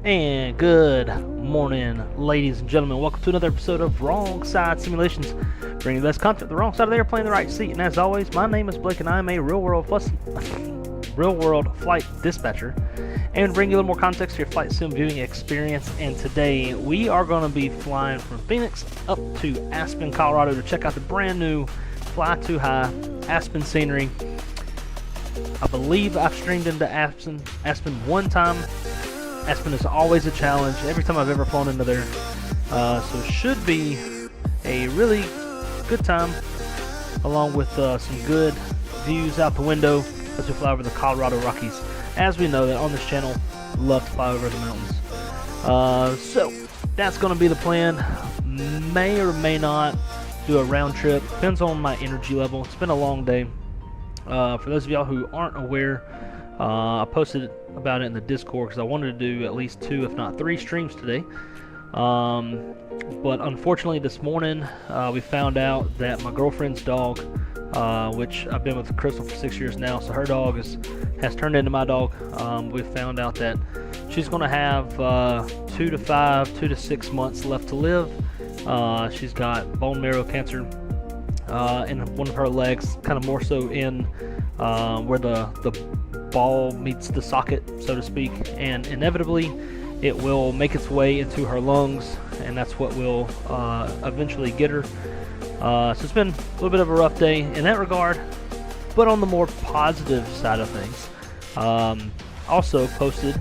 And good morning, ladies and gentlemen. Welcome to another episode of Wrong Side Simulations, bringing you the best content, the wrong side of the airplane, the right seat. And as always, my name is Blake, and I am a real-world flight dispatcher, and bring you a little more context to your flight sim viewing experience. And today, we are going to be flying from Phoenix up to Aspen, Colorado, to check out the brand new FLY2HIGH Aspen scenery. I believe I've streamed into Aspen one time. Aspen is always a challenge every time I've ever flown into there, so it should be a really good time, along with some good views out the window as we fly over the Colorado Rockies. As we know that on this channel, love to fly over the mountains. So that's going to be the plan. May or may not do a round trip, depends on my energy level. It's been a long day. For those of y'all who aren't aware, I posted about it in the Discord because I wanted to do at least 2, if not 3 streams today. But unfortunately this morning we found out that my girlfriend's dog, which I've been with Crystal for 6 years now, so her dog has turned into my dog. We found out that she's going to have 2 to 6 months left to live. She's got bone marrow cancer in one of her legs, kind of more so in where the ball meets the socket, so to speak, and inevitably it will make its way into her lungs, and that's what will eventually get her. So it's been a little bit of a rough day in that regard, but on the more positive side of things, also posted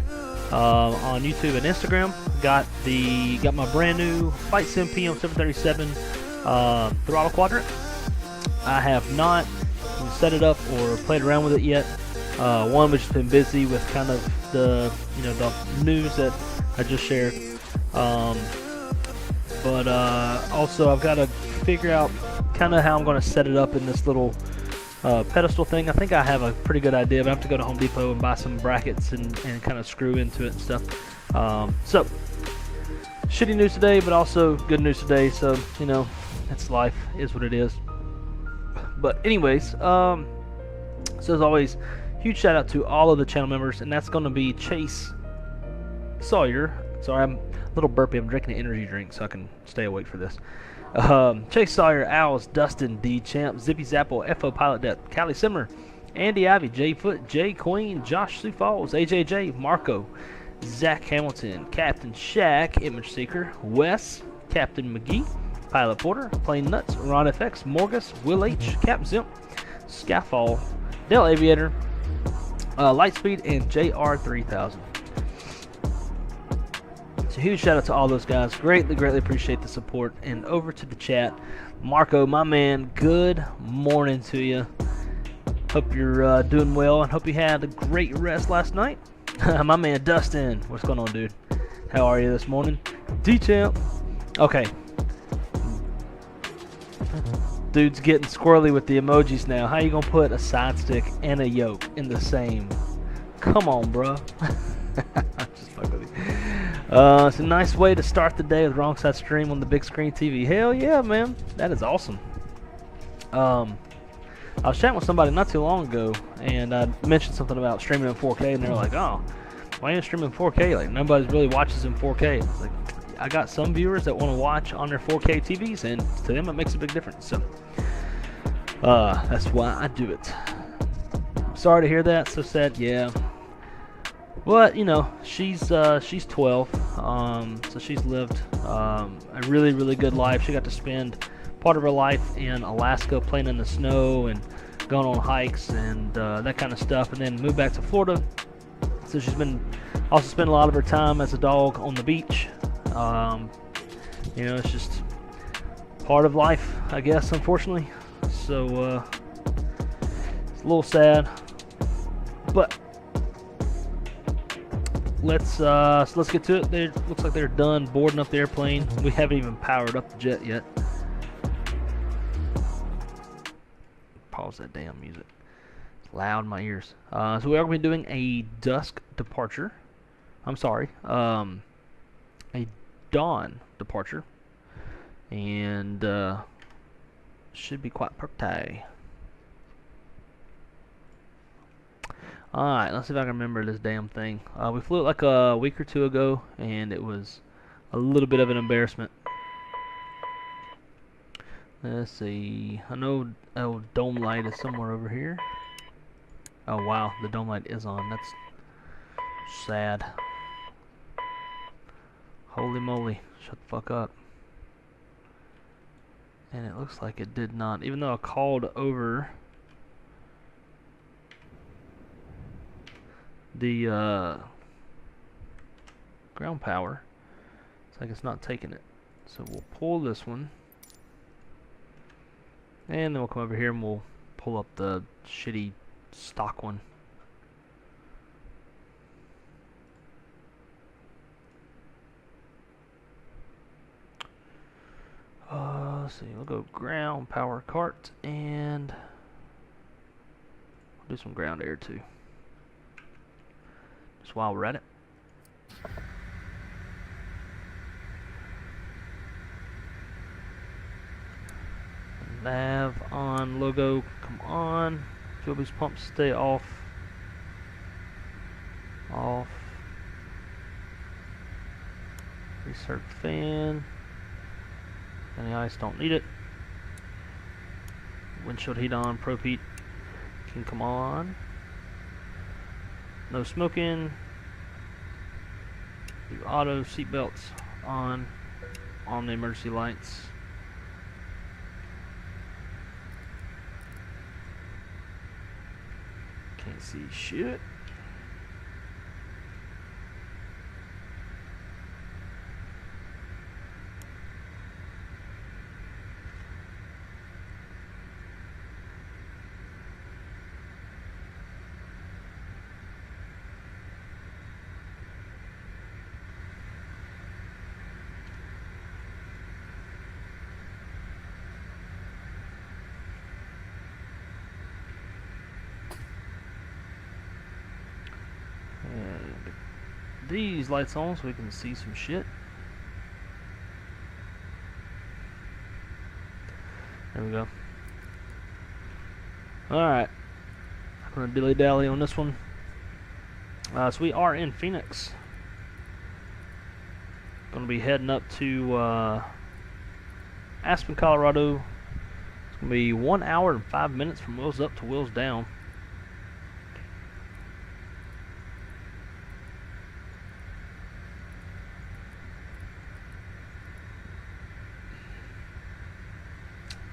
on YouTube and Instagram. Got my brand new Flight Sim PM737 throttle quadrant. I have not set it up or played around with it yet. One, we've just been busy with kind of the the news that I just shared. But also I've got to figure out kind of how I'm going to set it up in this little pedestal thing. I think I have a pretty good idea, but I have to go to Home Depot and buy some brackets and kind of screw into it and stuff. So shitty news today, but also good news today. So it's life, is what it is. But anyways, so as always, huge shout out to all of the channel members, and that's going to be Chase Sawyer. Sorry, I'm a little burpy. I'm drinking an energy drink so I can stay awake for this. Chase Sawyer, Owls, Dustin, D Champ, Zippy Zapple, FO Pilot Depth, Callie Simmer, Andy Ivy, J Foot, J Queen, Josh Sioux Falls, AJJ, Marco, Zach Hamilton, Captain Shaq, Image Seeker, Wes, Captain McGee, Pilot Porter, Plain Nuts, Ron FX, Morgus, Will H, Captain Zimp, Skyfall, Dell Aviator, Lightspeed, and JR3000. So huge shout out to all those guys. Greatly appreciate the support. And over to the chat, Marco, my man, good morning to you. Hope you're doing well and hope you had a great rest last night. My man Dustin, what's going on, dude? How are you this morning? D-Champ. Okay. Dude's getting squirrely with the emojis now. How you gonna put a side stick and a yoke in the same? Come on, bro. Just fuck with you. It's a nice way to start the day with Wrong Side Stream on the big screen TV. Hell yeah, man. That is awesome. I was chatting with somebody not too long ago, and I mentioned something about streaming in 4K, and they're like, oh, why are you streaming in 4K? Like, nobody really watches in 4K. It's like, I got some viewers that want to watch on their 4K TVs, and to them it makes a big difference. So that's why I do it. Sorry to hear that. So sad. Yeah. But she's 12, so she's lived a really good life. She got to spend part of her life in Alaska, playing in the snow and going on hikes and that kind of stuff, and then moved back to Florida. So she's also spent a lot of her time as a dog on the beach. It's just part of life, I guess, unfortunately. So it's a little sad, but let's get to it. Looks like they're done boarding up the airplane. We haven't even powered up the jet yet. Pause that damn music. It's loud in my ears. So we are going to be doing a dusk departure. I'm sorry. A dawn departure. And should be quite pretty. Alright, let's see if I can remember this damn thing. We flew it like a week or two ago, and it was a little bit of an embarrassment. Let's see. I know dome light is somewhere over here. Oh wow, the dome light is on. That's sad. Holy moly. Shut the fuck up. And it looks like it did not. Even though I called over the ground power, it's like it's not taking it. So we'll pull this one, and then we'll come over here and we'll pull up the shitty stock one. Let's see, we'll go ground power cart, and we'll do some ground air too. Just while we're at it. Nav on, logo, come on. Fuel boost pumps stay off. Off. Recirc fan. Any ice, don't need it. Windshield heat on, probe heat can come on. No smoking. Do auto seatbelts on the emergency lights. Can't see shit. These lights on so we can see some shit. There we go. Alright. I'm going to dilly-dally on this one. So we are in Phoenix. Going to be heading up to Aspen, Colorado. It's going to be 1 hour and 5 minutes from wheels up to wheels down.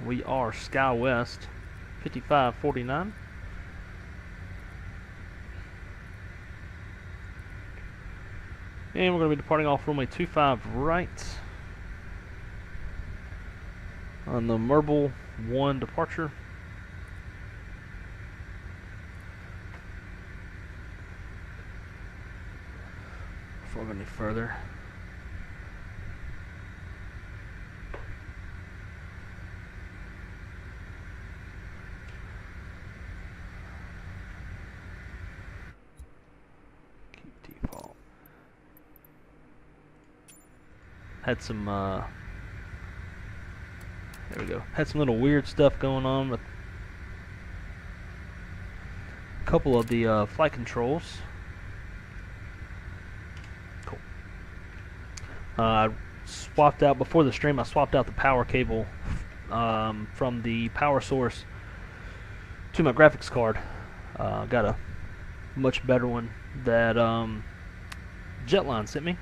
We are Skywest 5549. And we're going to be departing off runway 25 right on the Merble 1 departure. Before we go any further, had some there we go. Had some little weird stuff going on with a couple of the flight controls. Cool. I swapped out before the stream. I swapped out the power cable from the power source to my graphics card. Got a much better one that Jetline sent me,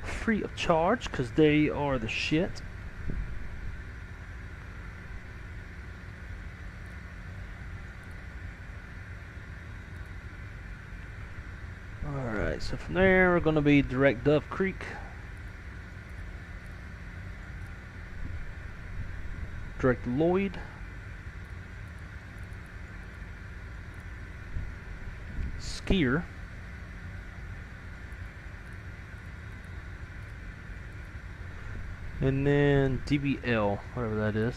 free of charge, because they are the shit. Alright, so from there we're going to be direct Dove Creek, direct Lloyd, Skier, and then DBL, whatever that is.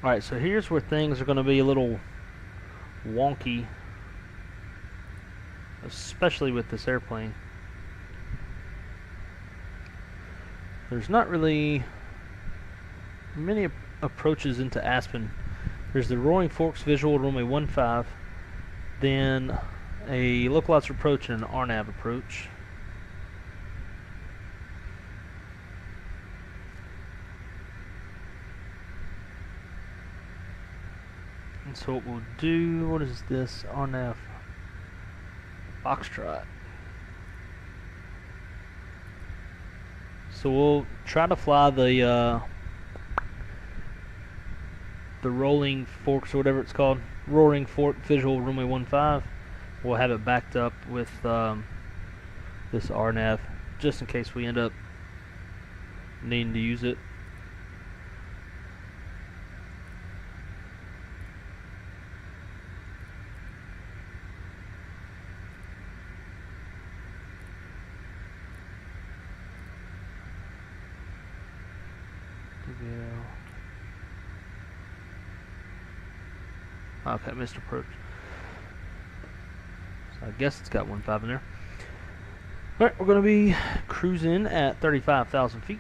Alright, so here's where things are going to be a little wonky, especially with this airplane. There's not really many approaches into Aspen. There's the Roaring Forks visual runway 15, then a localized approach and an RNAV approach. And so what we'll do, what is this? RNAV Foxtrot. So we'll try to fly the Rolling Forks or whatever it's called, Roaring Fork visual runway 15. We'll have it backed up with this RNAV just in case we end up needing to use it. Okay, missed approach. So I guess it's got 15 in there. Alright, we're going to be cruising at 35,000 feet.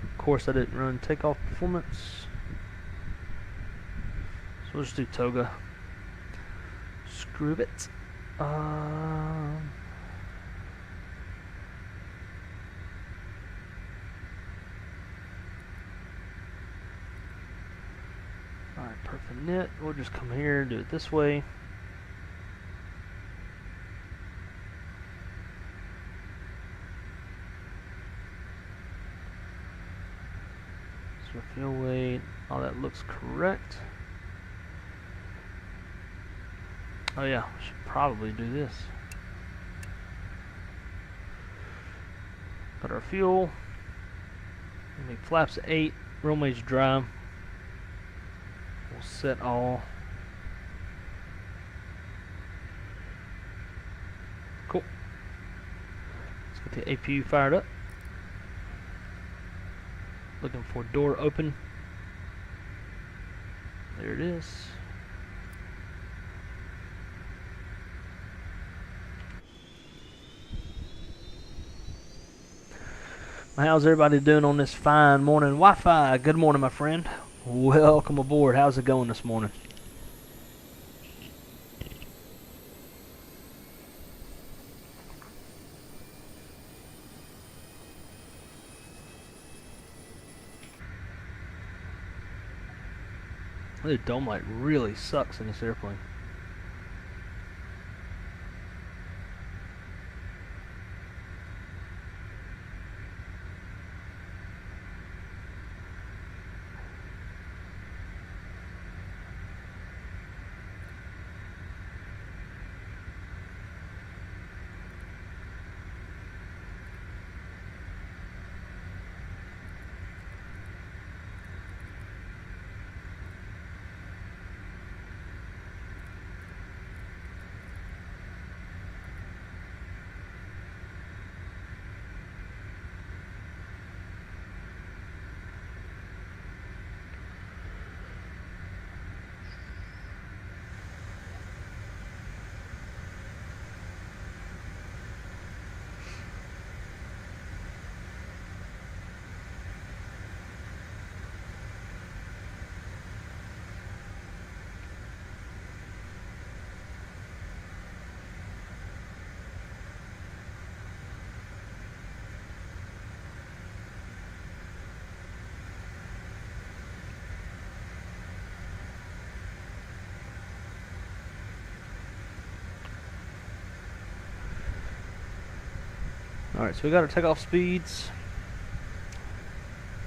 Of course, I didn't run takeoff performance. we'll just do toga. Screw it. Alright, perfect knit. We'll just come here and do it this way. So fuel weight, all that looks correct. Oh yeah, we should probably do this. Put our fuel. Make flaps 8, roll mage dry. We'll set all. Cool. Let's get the APU fired up. Looking for door open. There it is. How's everybody doing on this fine morning? Wi-Fi, good morning, my friend. Welcome aboard. How's it going this morning? The dome light really sucks in this airplane. Alright, so we got our takeoff speeds.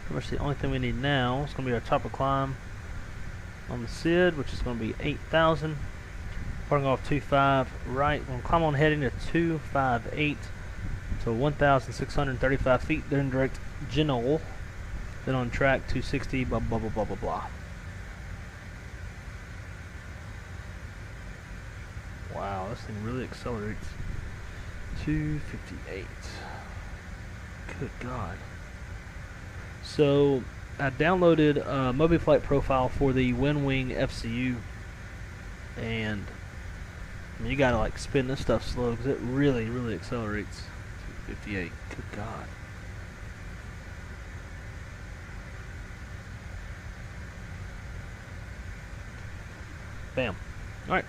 Pretty much the only thing we need now is going to be our chopper climb on the SID, which is going to be 8,000. Starting off 2.5 right. We're going to climb on heading to 258 to 1,635 feet. Then direct general. Then on track 260, blah, blah, blah, blah, blah, blah. Wow, this thing really accelerates. 258. Good God. So I downloaded a MobiFlight profile for the WinWing FCU, and I mean, you gotta like spin this stuff slow because it really, really accelerates. 258. Good God. Bam. All right.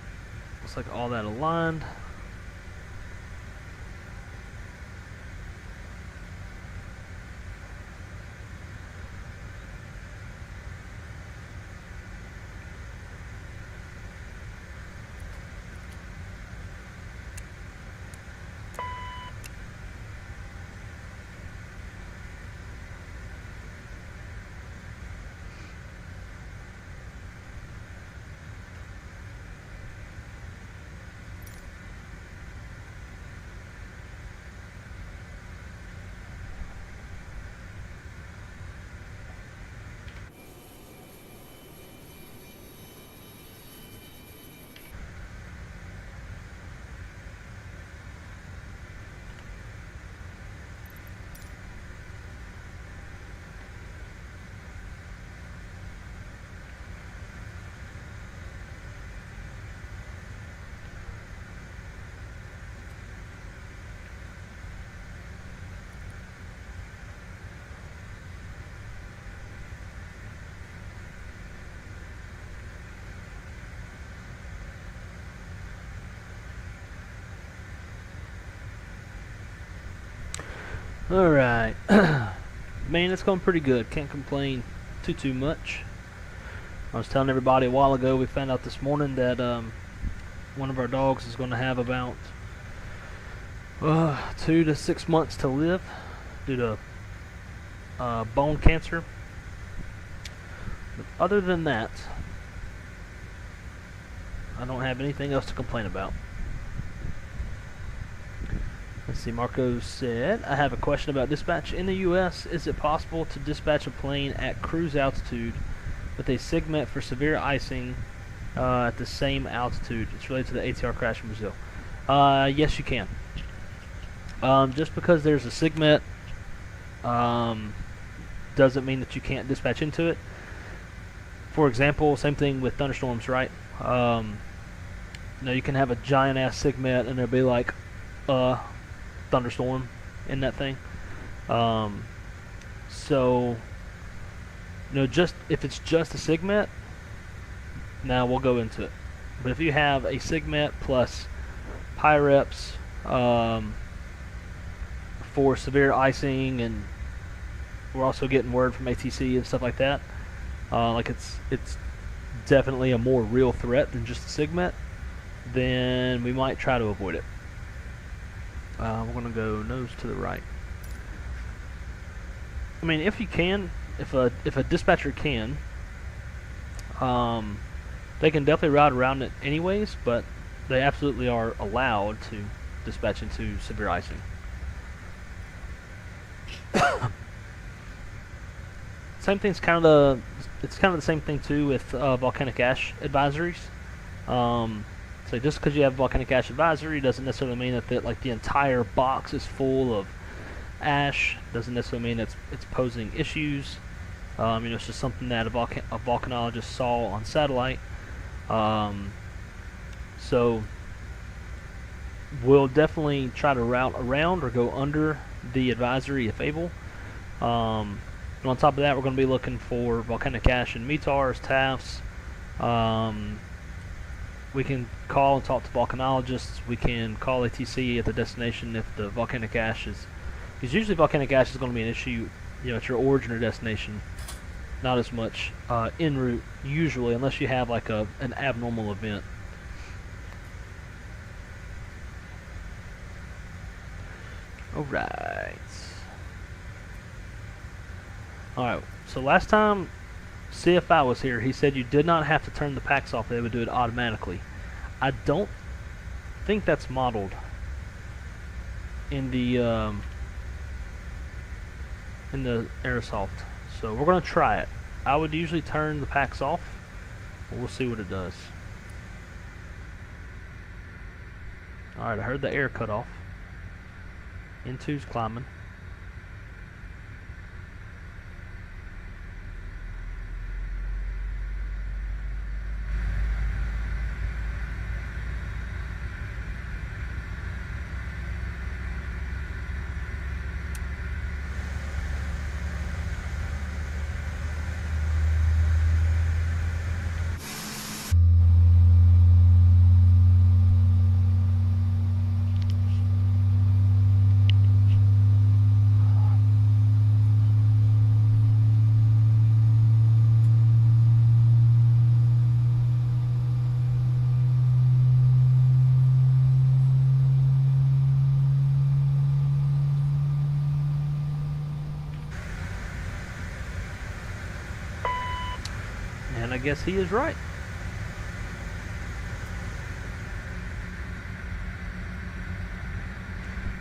Looks like all that aligned. Alright. Man, it's going pretty good. Can't complain too much. I was telling everybody a while ago, we found out this morning that one of our dogs is going to have about 2 to 6 months to live due to bone cancer. But other than that, I don't have anything else to complain about. Let's see, Marco said, I have a question about dispatch. In the U.S., is it possible to dispatch a plane at cruise altitude with a segment for severe icing at the same altitude? It's related to the ATR crash in Brazil. Yes, you can. Just because there's a segment doesn't mean that you can't dispatch into it. For example, same thing with thunderstorms, right? You can have a giant ass segment and there'll be like thunderstorm in that thing. So just if it's just a segment, now we'll go into it. But if you have a segment plus pyreps for severe icing, and we're also getting word from ATC and stuff like that, like it's definitely a more real threat than just a segment, then we might try to avoid it. We're going to go nose to the right. I mean, if you can, if a dispatcher can, they can definitely route around it anyways, but they absolutely are allowed to dispatch into severe icing. Same thing's kind of the same thing too with volcanic ash advisories. So just because you have volcanic ash advisory doesn't necessarily mean that like the entire box is full of ash. Doesn't necessarily mean it's posing issues. It's just something that a volcanologist saw on satellite. So we'll definitely try to route around or go under the advisory if able. And on top of that, we're going to be looking for volcanic ash and METARs, TAFs. We can call and talk to volcanologists. We can call ATC at the destination if the volcanic ash is... Because usually volcanic ash is going to be an issue, at your origin or destination. Not as much en route, usually, unless you have like an abnormal event. Alright. Alright, so last time CFI was here, he said you did not have to turn the packs off, they would do it automatically. I don't think that's modeled in the Aerosoft, so we're going to try it. I would usually turn the packs off, but we'll see what it does. Alright, I heard the air cut off. N2's climbing. And I guess he is right.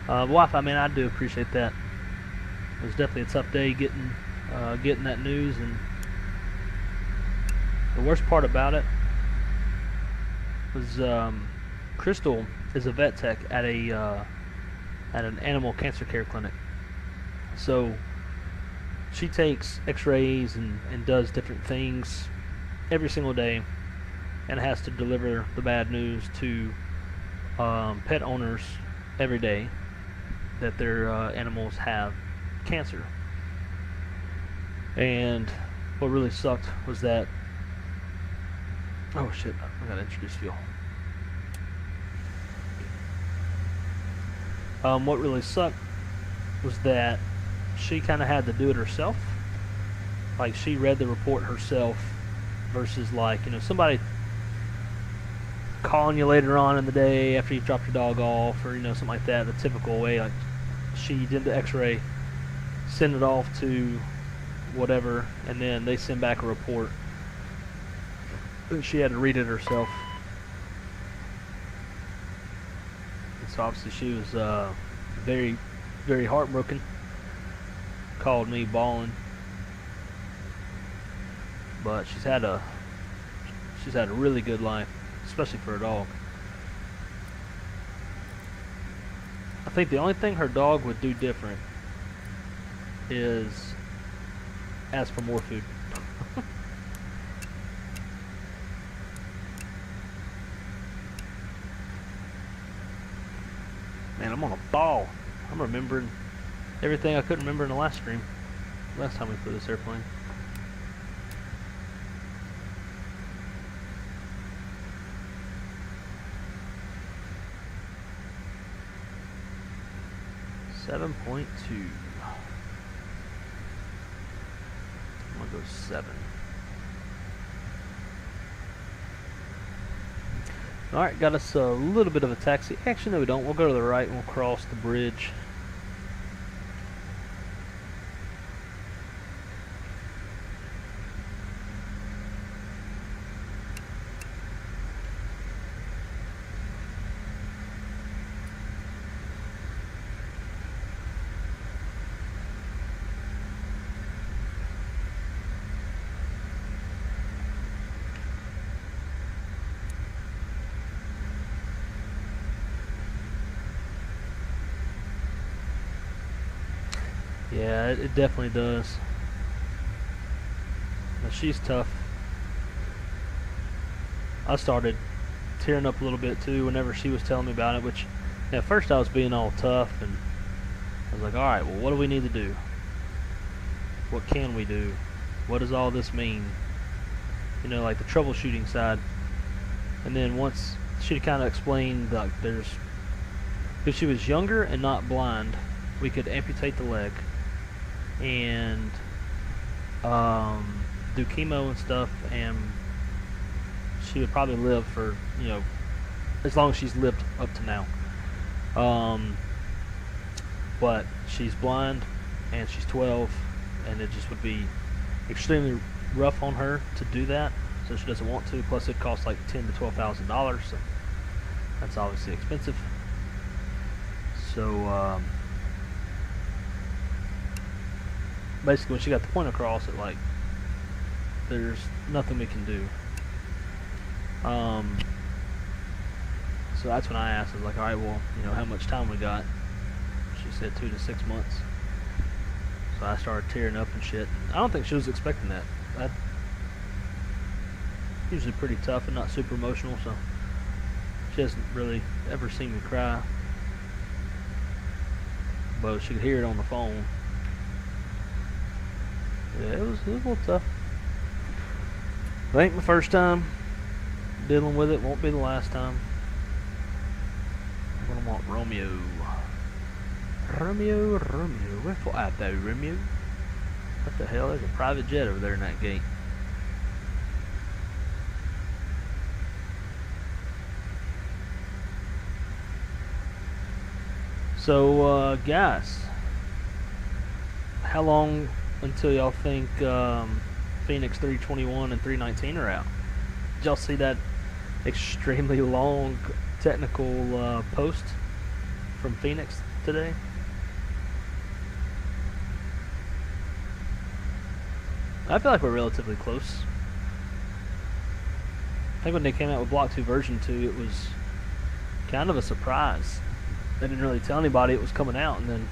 Wife, I mean, I do appreciate that. It was definitely a tough day getting that news, and the worst part about it was Crystal is a vet tech at an animal cancer care clinic. So she takes x-rays and does different things every single day, and has to deliver the bad news to pet owners every day that their animals have cancer. And what really sucked was that, oh shit, I gotta introduce fuel. What really sucked was that she kind of had to do it herself. Like, she read the report herself versus, like, you know, somebody calling you later on in the day after you've dropped your dog off, or, you know, something like that, the typical way. Like, she did the x-ray, send it off to whatever, and then they send back a report. And she had to read it herself. And so obviously she was very, very heartbroken. Called me bawling. But she's had a really good life, especially for a dog. I think the only thing her dog would do different is ask for more food. Man, I'm on a ball. I'm remembering everything I couldn't remember in the last stream. Last time we flew this airplane. $7.2. I'm gonna go 7. Alright, got us a little bit of a taxi. Actually, no, we don't. We'll go to the right and we'll cross the bridge. Yeah, it definitely does. Now, she's tough. I started tearing up a little bit too whenever she was telling me about it, which at first I was being all tough, and I was like, alright, well, what do we need to do? What can we do? What does all this mean? You know, like the troubleshooting side. And then once she kind of explained, like, if she was younger and not blind, we could amputate the leg and do chemo and stuff, and she would probably live for, you know, as long as she's lived up to now. But she's blind and she's 12, and it just would be extremely rough on her to do that, so she doesn't want to. Plus it costs like $10,000 to $12,000, so that's obviously expensive. So basically when she got the point across, it, like, there's nothing we can do. So that's when I asked. I was like, alright, well, you know, how much time we got? She said 2 to 6 months. So I started tearing up and shit. I don't think she was expecting that. I'm usually pretty tough and not super emotional, so she hasn't really ever seen me cry. But she could hear it on the phone. Yeah, it was a little tough. It ain't my first time dealing with it. Won't be the last time. I'm gonna want Romeo. Romeo. Where fly though, Romeo? What the hell? There's a private jet over there in that gate. So, guys, how long until y'all think Phoenix 321 and 319 are out? Did y'all see that extremely long technical post from Phoenix today? I feel like we're relatively close. I think when they came out with Block 2 version 2, it was kind of a surprise. They didn't really tell anybody it was coming out, and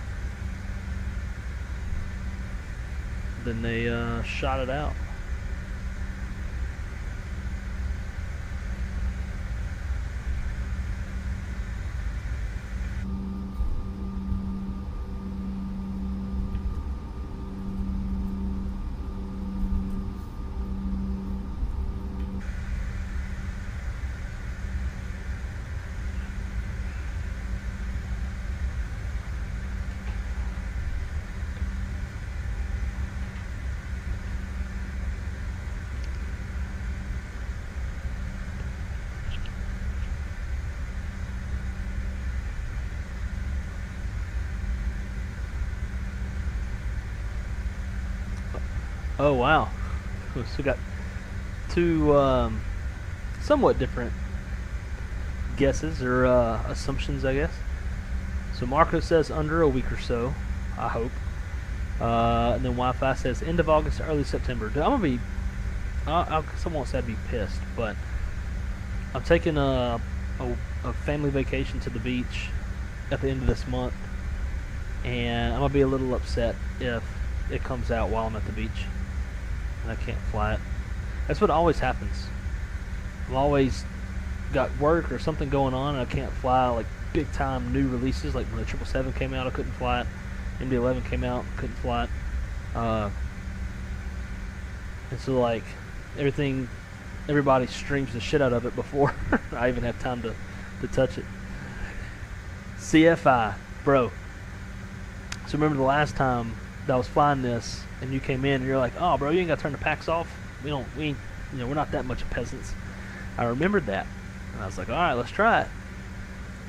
then they shot it out. Oh wow. So we got two somewhat different guesses or assumptions, I guess. So Marco says under a week or so, I hope. And then Wi-Fi says end of August, early September. Dude, I'm gonna be. Someone won't say I'd be pissed, but I'm taking a family vacation to the beach at the end of this month, and I'm gonna be a little upset if it comes out while I'm at the beach and I can't fly it. That's what always happens. I've always got work or something going on and I can't fly like big time new releases. Like when the 777 came out, I couldn't fly it. MD-11 came out, couldn't fly it. And so like everybody streams the shit out of it before I even have time to touch it. CFI, bro. So remember the last time that I was flying this and you came in and you're like, oh bro, you ain't gotta turn the packs off. We ain't, we're not that much of peasants. I remembered that. And I was like, alright, let's try it.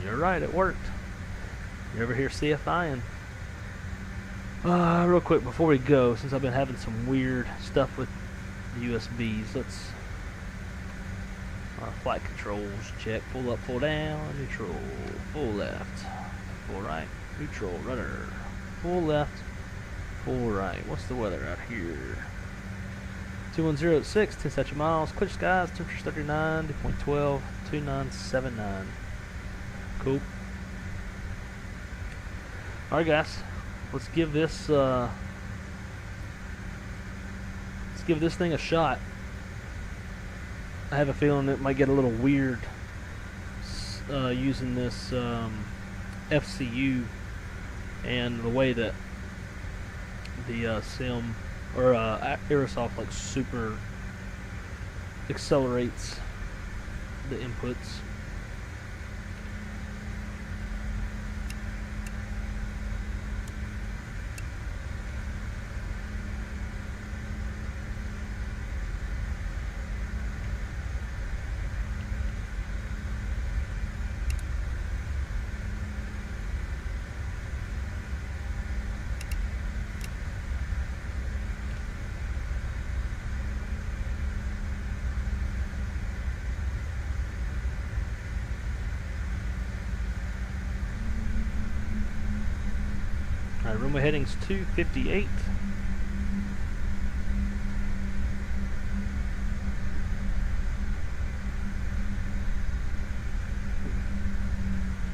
You're right, it worked. You ever hear CFI? And real quick before we go, since I've been having some weird stuff with the USBs, let's flight controls check. Full up, full down, neutral, full left, full right, neutral, rudder, full left, full right. What's the weather out here? 210 at 6, 10 statute miles, clear skies, temperature 39, dew point 12, 2979. Cool. Alright guys, let's give this thing a shot. I have a feeling it might get a little weird using this FCU and the way that the sim or Aerosoft like super accelerates the inputs. Alright, runway heading's 258.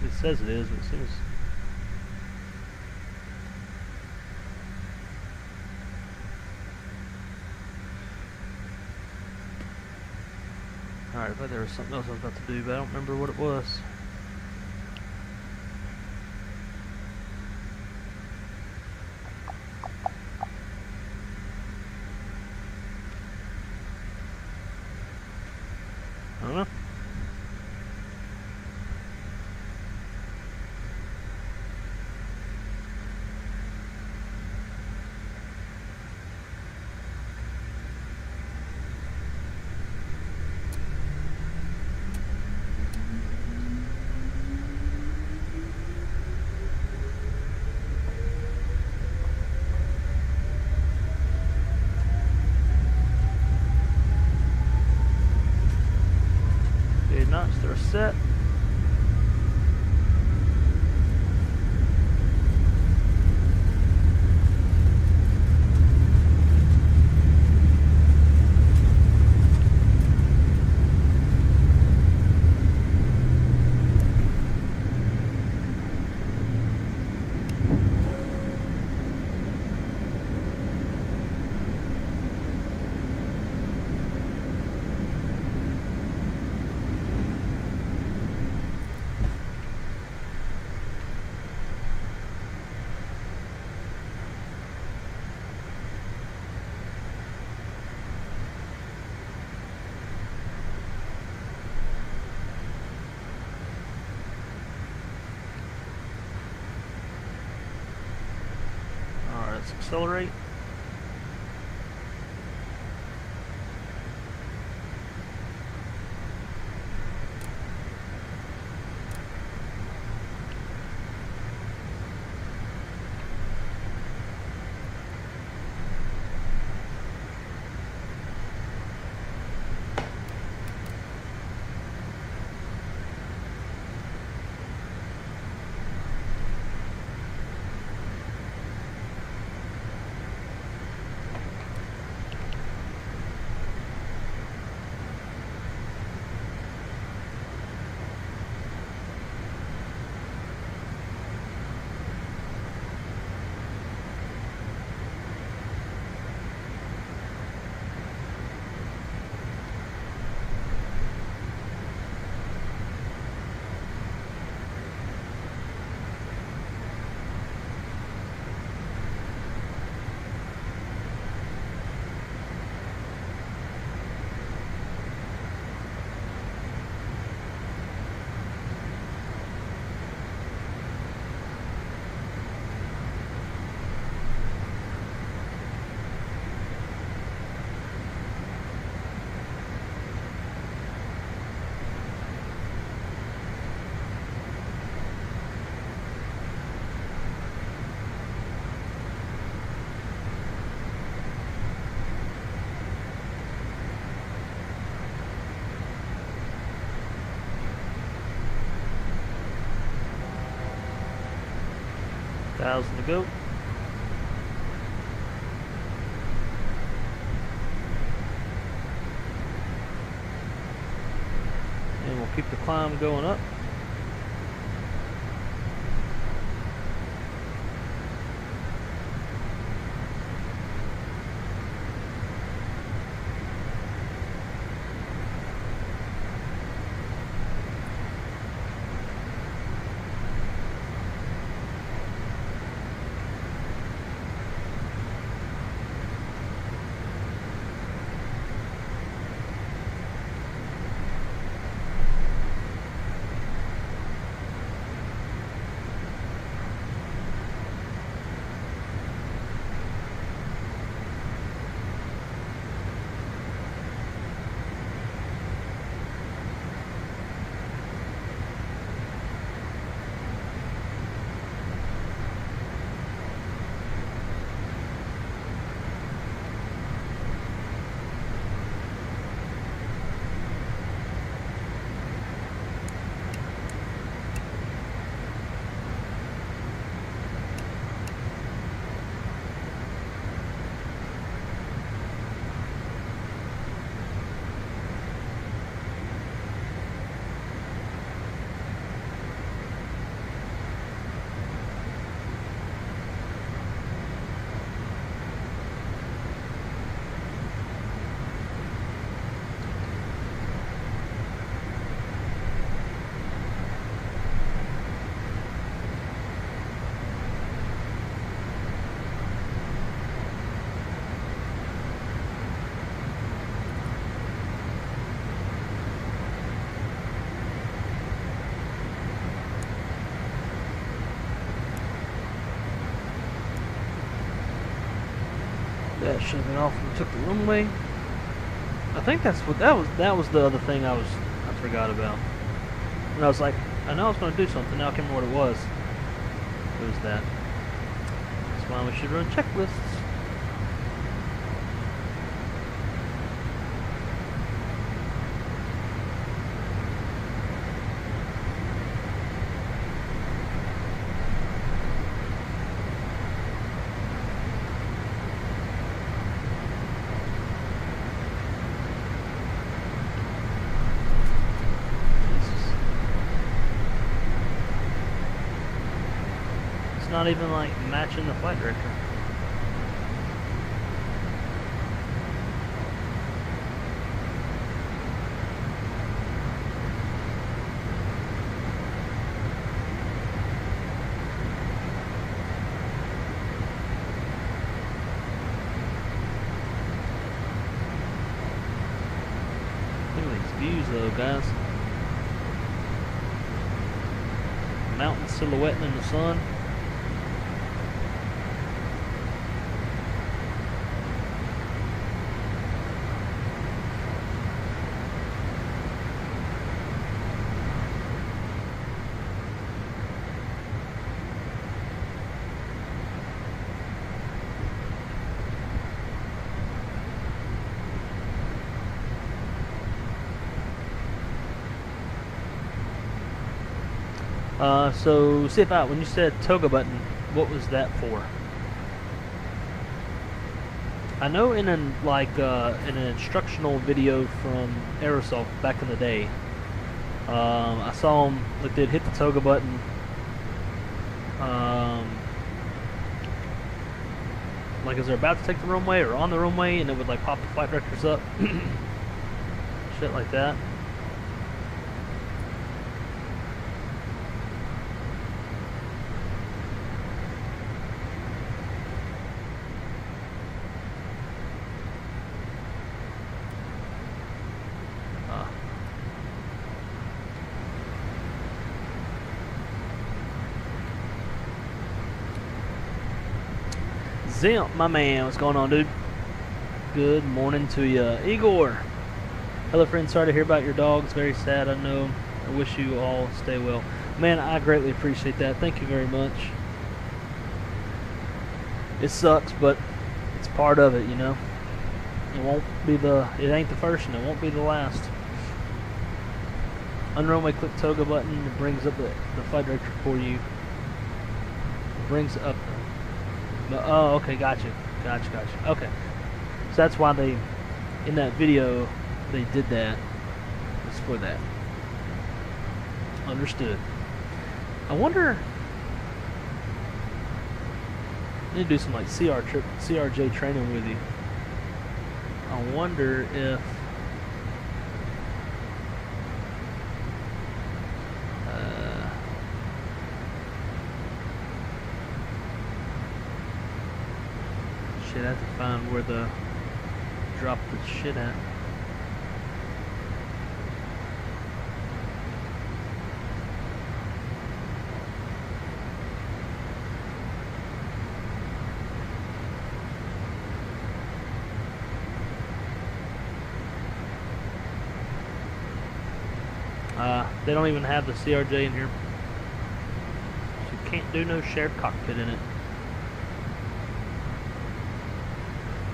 It says it is, but as soon as alright, I thought there was something else I was about to do, but I don't remember what it was. I don't know. Knots, they're set. Let's accelerate. 5,000 to go. And we'll keep the climb going up. That shut it off and took the runway. I think that's what that was the other thing I forgot about. And I was like, I know I was going to do something. Now I can't remember what it was. It was that. That's why we should run checklists. Not even like matching the flight director. Look at these views though, guys. Mountains silhouetting in the sun. So see if when you said toga button, what was that for? I know in an in an instructional video from Aerosoft back in the day, I saw them like they'd hit the toga button. Like as they're about to take the runway or on the runway, and it would like pop the flight directors up, shit like that. Zimp, my man, what's going on, dude? Good morning to you. Igor. Hello, friend. Sorry to hear about your dog. It's very sad, I know. I wish you all stay well. Man, I greatly appreciate that. Thank you very much. It sucks, but it's part of it, you know. It won't be it ain't the first and it won't be the last. On runway, click toga button. It brings up the flight director for you. brings up the, oh, okay, gotcha. Okay. So that's why they, in that video, they did that. It's for that. Understood. I wonder, I need to do some like CRJ training with you. I wonder if shit, I have to find where the drop the shit at. They don't even have the CRJ in here. So you can't do no shared cockpit in it.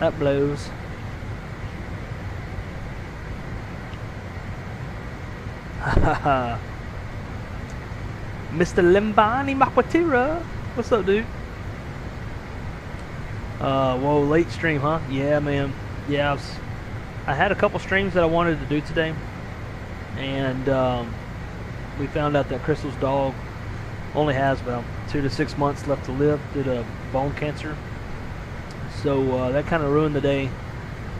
That blows. Haha. Mr. Limbani Makwatira. What's up, dude? Whoa, late stream, huh? Yeah, man. Yeah, I had a couple streams that I wanted to do today. And we found out that Crystal's dog only has about 2 to 6 months left to live due to bone cancer. So that kind of ruined the day.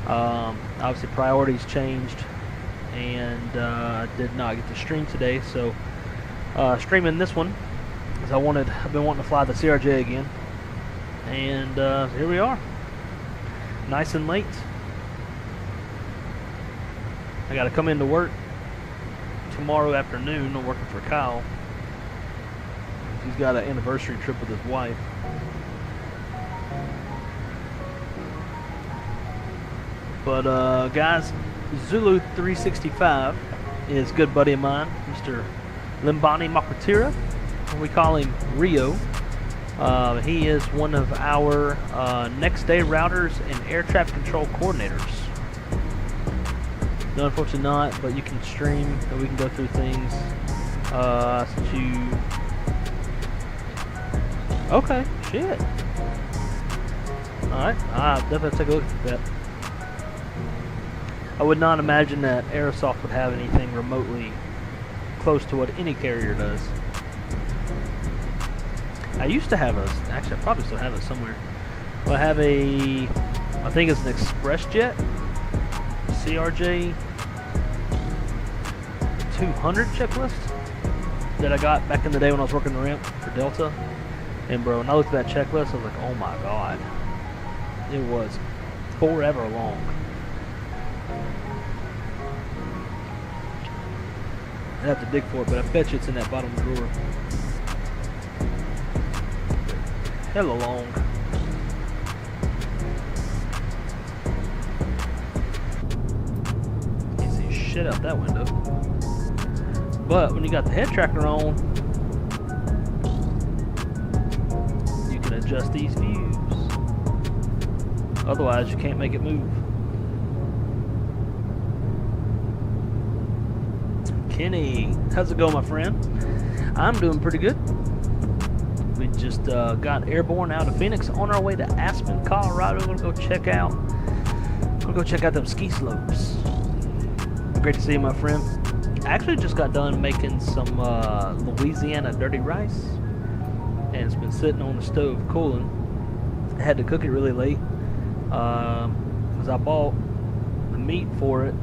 Obviously priorities changed, and I did not get to stream today. So streaming this one, because I've been wanting to fly the CRJ again, and here we are, nice and late. I got to come into work tomorrow afternoon. I'm working for Kyle. He's got an anniversary trip with his wife. But guys, Zulu 365 is a good buddy of mine, Mr. Limbani Makwatira. We call him Rio. He is one of our next day routers and air traffic control coordinators. No, unfortunately not, but you can stream and we can go through things. Since you... Okay, shit. Alright, I'll definitely take a look at that. I would not imagine that Aerosoft would have anything remotely close to what any carrier does. I used to have actually I probably still have it somewhere. I have I think it's an ExpressJet CRJ 200 checklist that I got back in the day when I was working the ramp for Delta. And bro, when I looked at that checklist, I was like, oh my god. It was forever long. I'd have to dig for it, but I bet you it's in that bottom drawer. Hella long. Can't see shit out that window. But when you got the head tracker on, you can adjust these views. Otherwise, you can't make it move. Kenny, how's it going, my friend? I'm doing pretty good. We just got airborne out of Phoenix on our way to Aspen, Colorado. We're gonna go check out them ski slopes. Great to see you, my friend. I actually just got done making some Louisiana dirty rice, and it's been sitting on the stove cooling. I had to cook it really late because I bought the meat for it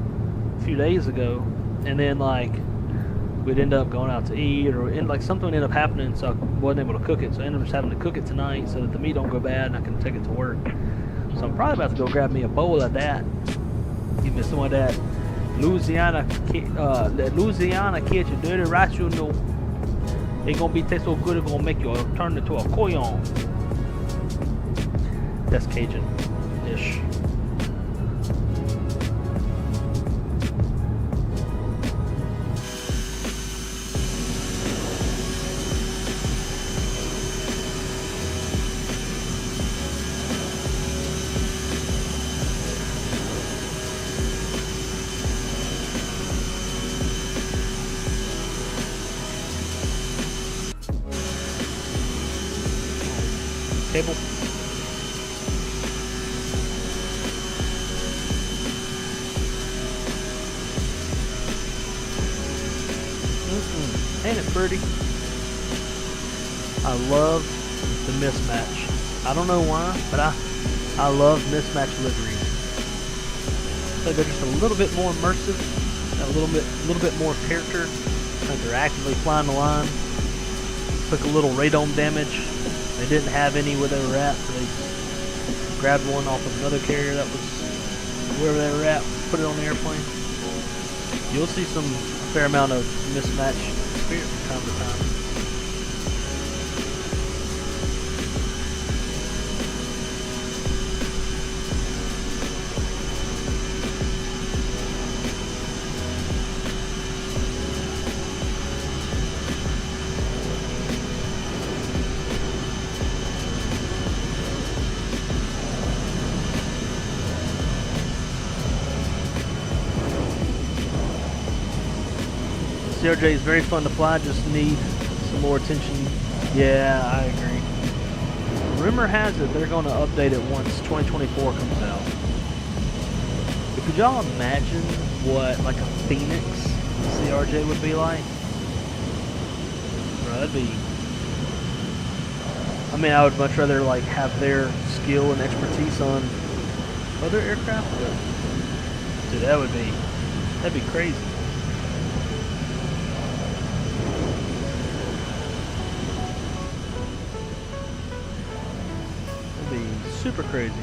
a few days ago, and then like we'd end up going out to eat, or like something would end up happening, so I wasn't able to cook it. So I ended up just having to cook it tonight so that the meat don't go bad and I can take it to work. So I'm probably about to go grab me a bowl of that. Give me some of that Louisiana kitchen dirty rice. You know, it's gonna be taste so good it's gonna make you turn into a couillon. That's Cajun-ish. cable. Ain't it pretty? I love the mismatch. I don't know why, but I love mismatch livery. So they're just a little bit more immersive, a little bit more character. Like they're actively flying the line. Took a little radome damage. They didn't have any where they were at, so they grabbed one off of another carrier that was wherever they were at, put it on the airplane. You'll see a fair amount of mismatch experience from time to time. CRJ is very fun to fly, just need some more attention. Yeah, I agree. Rumor has it they're going to update it once 2024 comes out. But could y'all imagine what like a Phoenix CRJ would be like? Bro, that'd be... I mean, I would much rather like have their skill and expertise on other aircraft, but dude, that'd be crazy. Super crazy.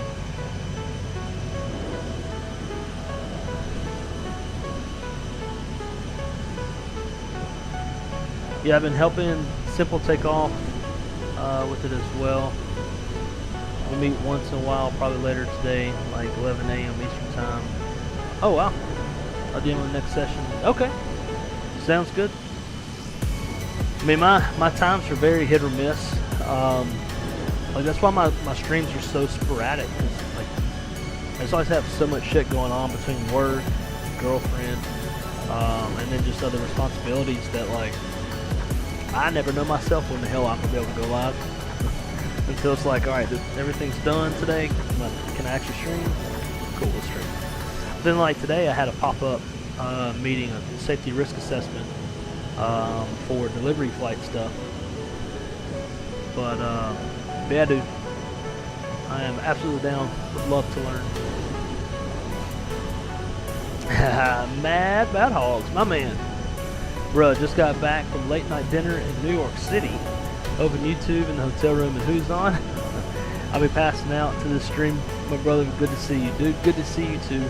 Yeah, I've been helping Simple Takeoff with it as well. We'll meet once in a while, probably later today, like 11 a.m. Eastern Time. Oh wow, I'll do it in the next session. Okay, sounds good. I mean, my times are very hit or miss. Like that's why my streams are so sporadic. Cause like I just always have so much shit going on between work, girlfriend, and then just other responsibilities that like I never know myself when the hell I'm gonna be able to go live. Until it's like, all right, everything's done today. Can I actually stream? Cool, let's stream. Then like today, I had a pop-up meeting, a safety risk assessment for delivery flight stuff. But yeah, dude, I am absolutely down. Would love to learn. Mad Hogs, my man. Bruh, just got back from late night dinner in New York City. Open YouTube in the hotel room and who's on? I'll be passing out to the stream. My brother, good to see you, dude. Good to see you too.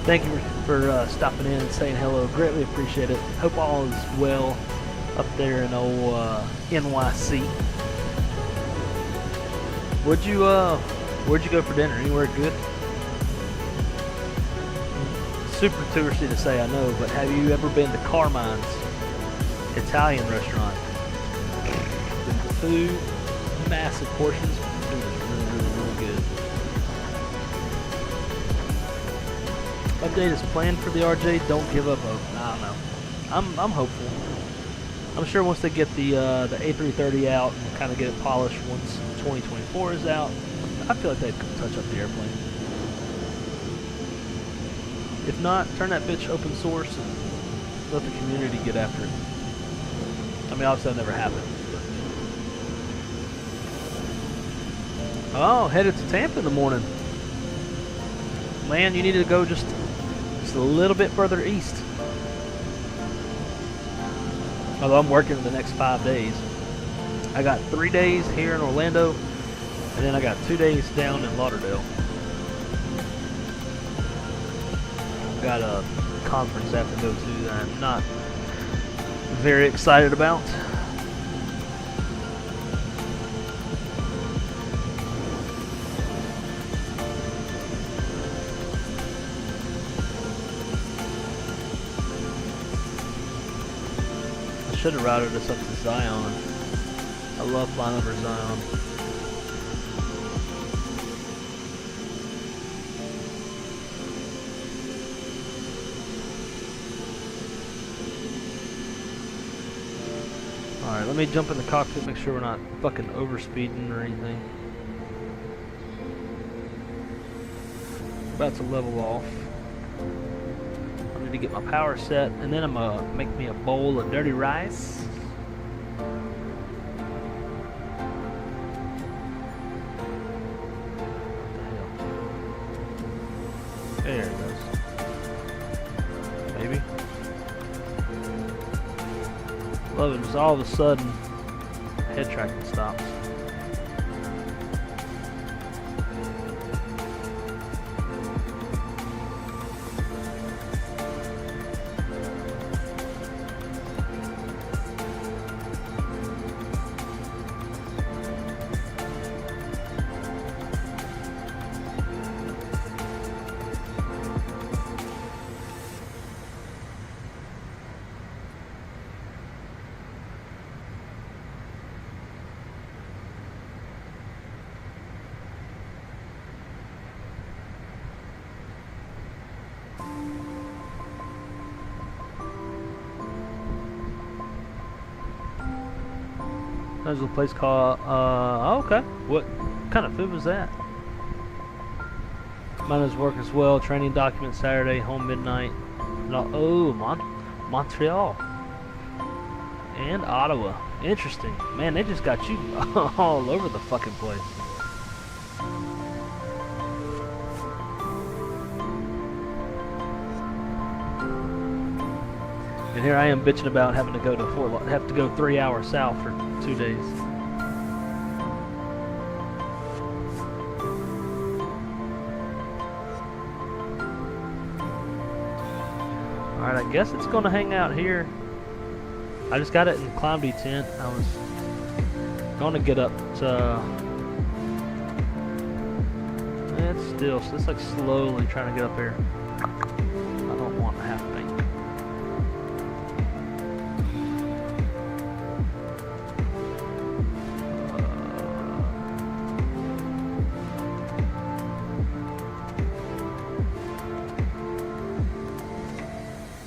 Thank you for stopping in and saying hello. Greatly appreciate it. Hope all is well up there in old NYC. Where'd you go for dinner? Anywhere good? Super touristy to say, I know, but have you ever been to Carmine's Italian restaurant? The food, massive portions, food is really good. Update is planned for the RJ. Don't give up hope. I don't know. I'm hopeful. I'm sure once they get the A330 out and kind of get it polished once 2024 is out, I feel like they'd touch up the airplane. If not, turn that bitch open source and let the community get after it. I mean, obviously that never happened. But. Oh, headed to Tampa in the morning. Man, you need to go just a little bit further east. Although I'm working the next 5 days. I got 3 days here in Orlando, and then I got 2 days down in Lauderdale. Got a conference I have to go to that I'm not very excited about. I should have routed us up to Zion. I love flying over Zion. Alright, let me jump in the cockpit, make sure we're not fucking overspeeding or anything. About to level off. I need to get my power set, and then I'm gonna make me a bowl of dirty rice. There it goes. Maybe. Love it, just all of a sudden, head tracking stops. There's a place called, oh, okay. What kind of food was that? Mine is work as well. Training document Saturday, home midnight. No, oh, Montreal. And Ottawa. Interesting. Man, they just got you all over the fucking place. And here I am bitching about having to go to have to go 3 hours south for 2 days. Alright, I guess it's gonna hang out here. I just got it in Climb Tent. I was gonna get up to it's like slowly trying to get up here. I don't want to have to think.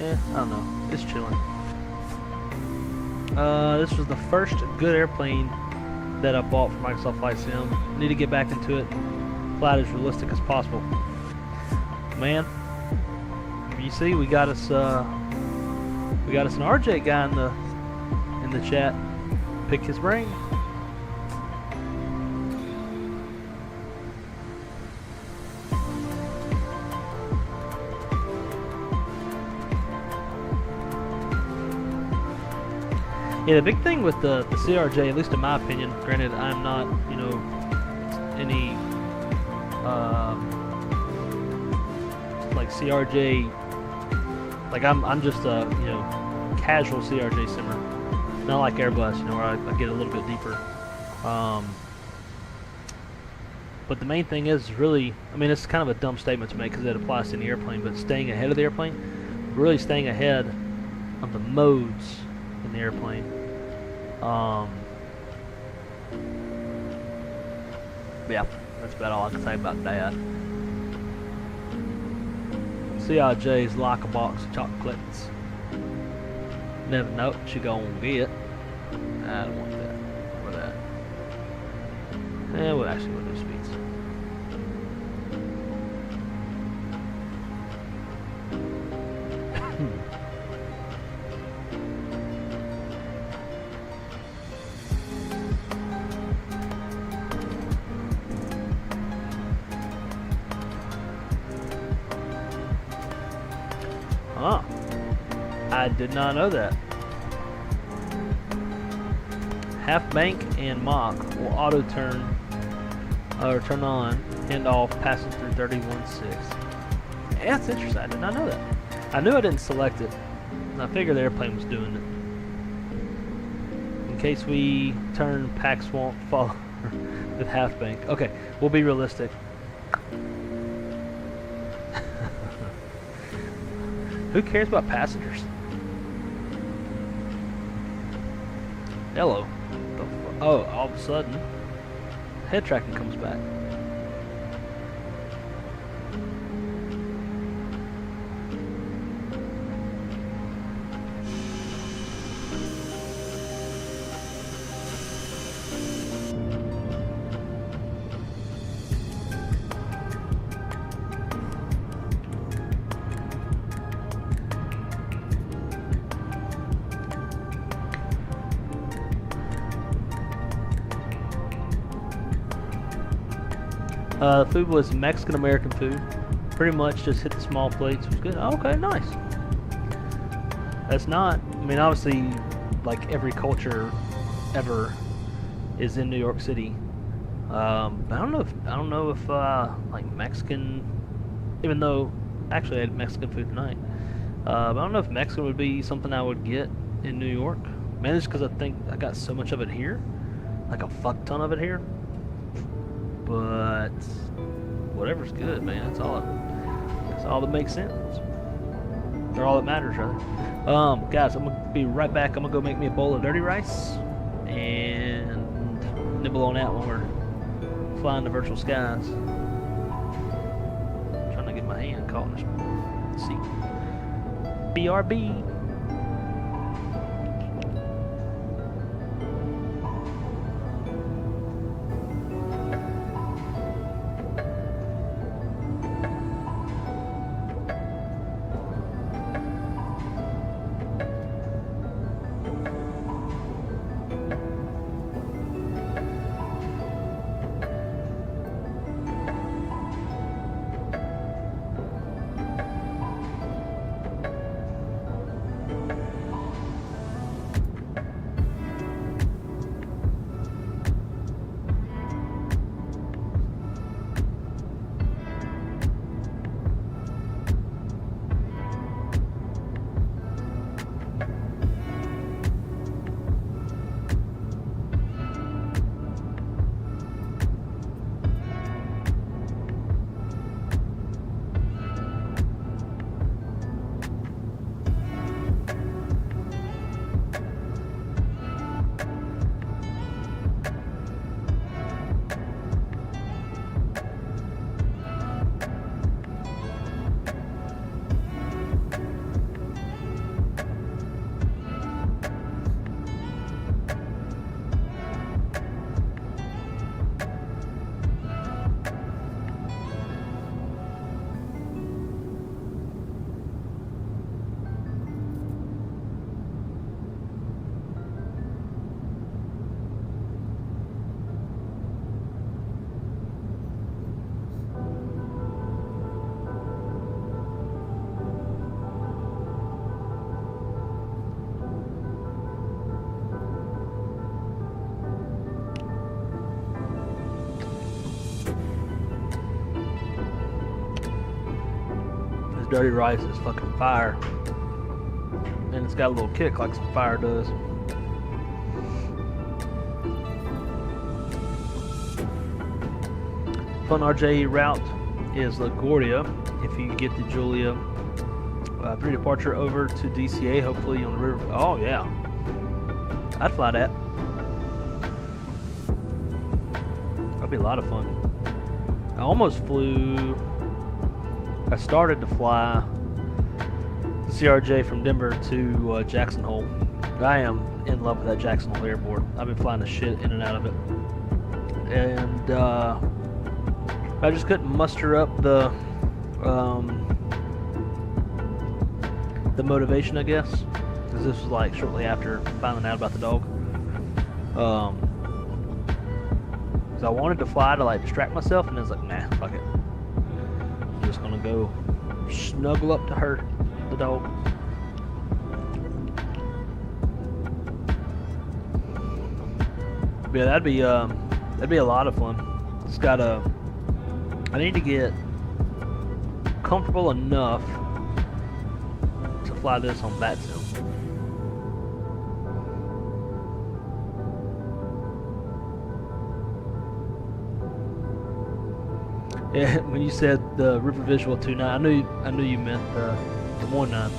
I don't know. It's chilling. This was the first good airplane that I bought for Microsoft Flight Sim. Need to get back into it. Fly it as realistic as possible. Man, you see, we got us an RJ guy in the chat. Pick his brain. Yeah, the big thing with the CRJ, at least in my opinion, granted I'm not, you know, any like CRJ, like I'm just a, you know, casual CRJ simmer, not like Airbus, you know, where I get a little bit deeper. But the main thing is really, I mean, it's kind of a dumb statement to make because it applies to any airplane, but staying ahead of the airplane, really staying ahead of the modes in the airplane. Yeah, that's about all I can say about that. CRJ's like a box of chocolates. Never know what you gonna get. I don't want that. Or that. We'll actually do speeds. Huh. I did not know that. Half bank and Mach will auto turn or turn on, hand off, passing through 31.6. Yeah, that's interesting. I did not know that. I knew I didn't select it. I figured the airplane was doing it. In case we turn, packs won't follow with half bank. Okay, we'll be realistic. Who cares about passengers? Hello. Oh, all of a sudden, head tracking comes back. Food was Mexican American food. Pretty much just hit the small plates. It was good. Oh, okay, nice. That's not. I mean, obviously, like every culture ever is in New York City. I don't know if like Mexican, even though actually I had Mexican food tonight. But I don't know if Mexican would be something I would get in New York. Mainly just because I think I got so much of it here, like a fuck ton of it here. But whatever's good, man. That's all that makes sense. Or all that matters, rather. Guys, I'm gonna be right back. I'm gonna go make me a bowl of dirty rice and nibble on that when we're flying the virtual skies. Trying to get my hand caught in this seat. BRB. Dirty rice is fucking fire, and it's got a little kick like some fire does. Fun RJ route is LaGuardia. If you get the Julia pre-departure over to DCA, hopefully on the river. Oh yeah, I'd fly that. That'd be a lot of fun. I almost flew. I started to fly the CRJ from Denver to Jackson Hole. I am in love with that Jackson Hole airport. I've been flying the shit in and out of it. And I just couldn't muster up the motivation, I guess. Because this was like shortly after finding out about the dog. Because I wanted to fly to like distract myself, and I was like, nah, fuck it. Just gonna go snuggle up to her, the dog. But yeah, that'd be a lot of fun. It's got I need to get comfortable enough to fly this on bat sim. Yeah, when you said the River Visual 2.9, I knew you meant the 1.9.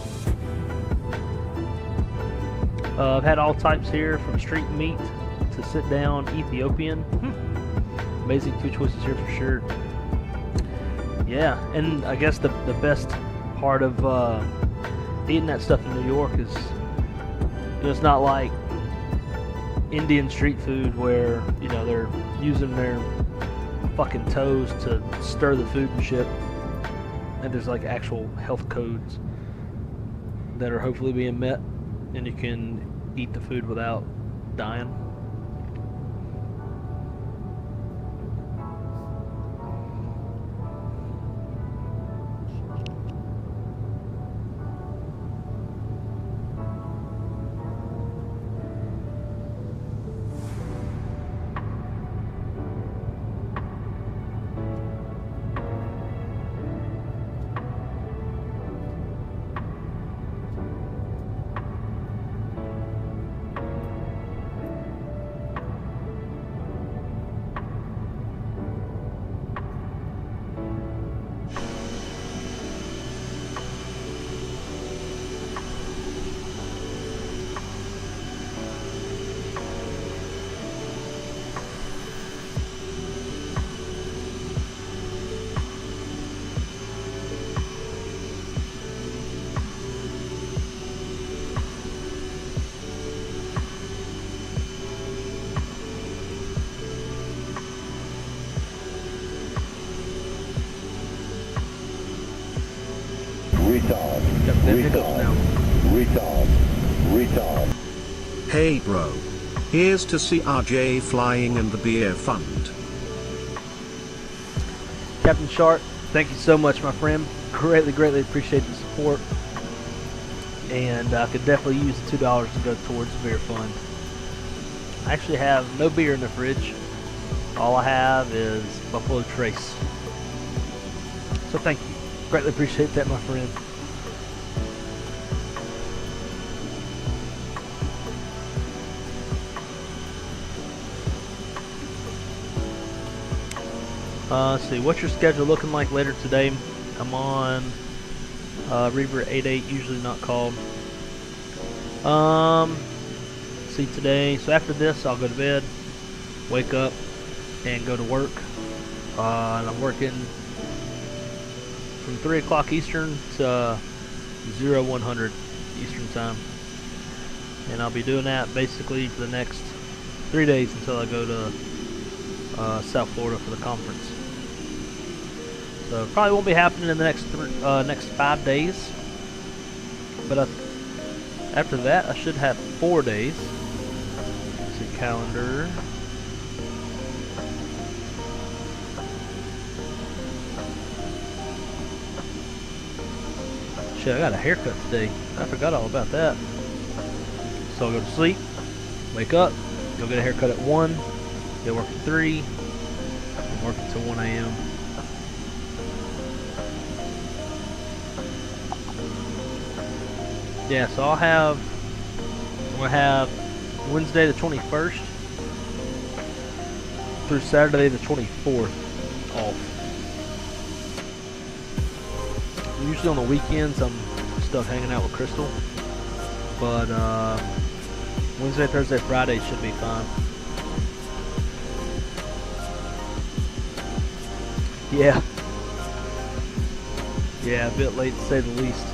I've had all types here, from street meat to sit down Ethiopian. Amazing food choices here for sure. Yeah, and I guess the best part of eating that stuff in New York is, you know, it's not like Indian street food where, you know, they're using their fucking toes to stir the food and shit, and there's like actual health codes that are hopefully being met, and you can eat the food without dying. them hiccups now. Retard. Hey bro. Here's to CRJ flying and the beer fund. Captain Sharp, thank you so much, my friend. Greatly appreciate the support. And I could definitely use the $2 to go towards the beer fund. I actually have no beer in the fridge. All I have is Buffalo Trace. So thank you. Greatly appreciate that, my friend. Let's see, what's your schedule looking like later today? I'm on Reaver 88, usually not called. See today, so after this I'll go to bed, wake up, and go to work. And I'm working from 3 o'clock Eastern to 0100 Eastern time. And I'll be doing that basically for the next 3 days until I go to South Florida for the conference. So it probably won't be happening in the next 5 days, but after that I should have 4 days. Let's see, calendar. Shit, I got a haircut today. I forgot all about that. So I'll go to sleep, wake up, go get a haircut at 1, go work at 3, and work until 1 a.m. Yeah, so I'm gonna have Wednesday the 21st through Saturday the 24th off. Usually on the weekends I'm stuck hanging out with Crystal, but Wednesday, Thursday, Friday should be fine. Yeah, a bit late to say the least.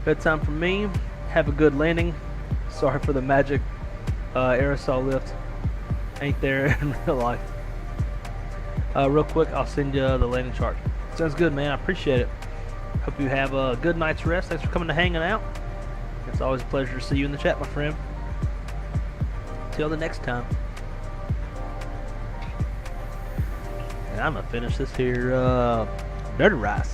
Bedtime for me. Have a good landing. Sorry for the magic aerosol lift. Ain't there in real life. Real quick, I'll send you the landing chart. Sounds good, man. I appreciate it. Hope you have a good night's rest. Thanks for coming to hanging out. It's always a pleasure to see you in the chat, my friend. Till the next time. And I'm gonna finish this here dirty rice.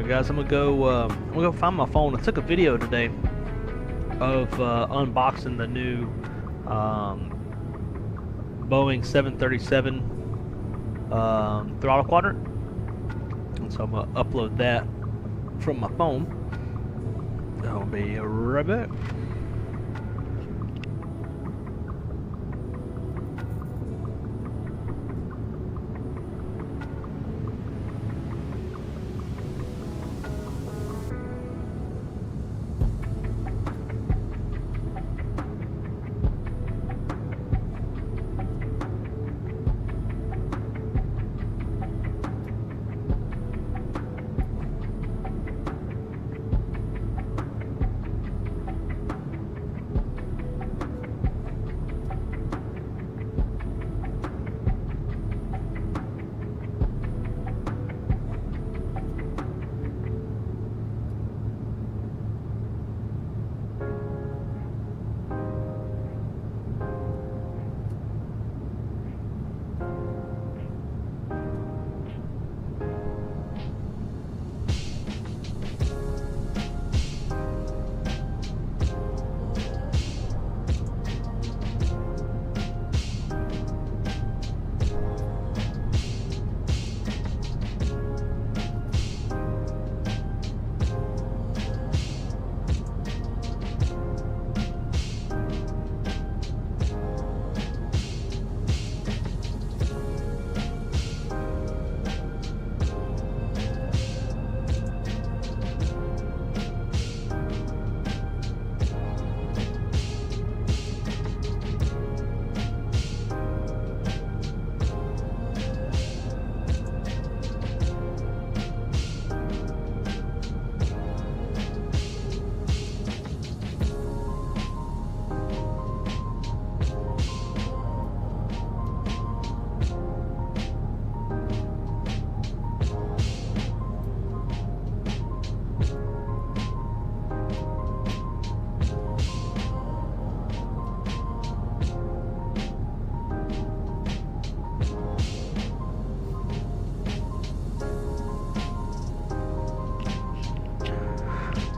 Alright guys, I'm gonna go find my phone. I took a video today of unboxing the new Boeing 737 throttle quadrant, and so I'm gonna upload that from my phone. I'll be right back.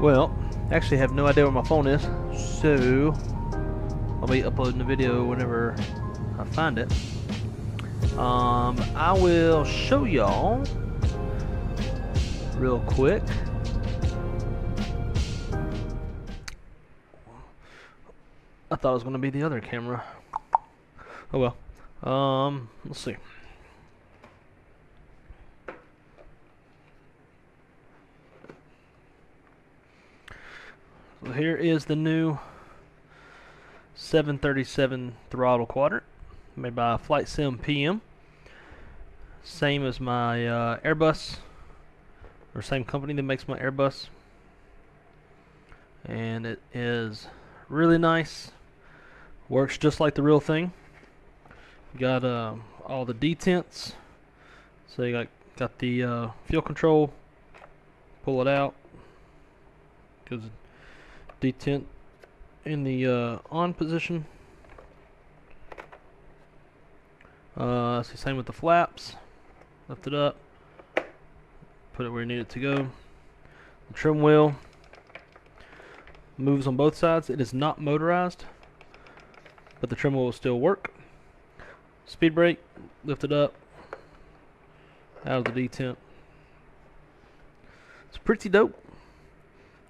Well, actually have no idea where my phone is, so I'll be uploading the video whenever I find it. I will show y'all real quick. I thought it was going to be the other camera. Oh well. Let's see. So here is the new 737 throttle quadrant made by Flight Sim PM. Same as my Airbus, or same company that makes my Airbus. And it is really nice. Works just like the real thing. You got all the detents. So you got the fuel control. Pull it out. Goes detent in the on position. So same with the flaps. Lift it up. Put it where you need it to go. The trim wheel moves on both sides. It is not motorized, but the trim wheel will still work. Speed brake, lift it up, out of the detent. It's pretty dope.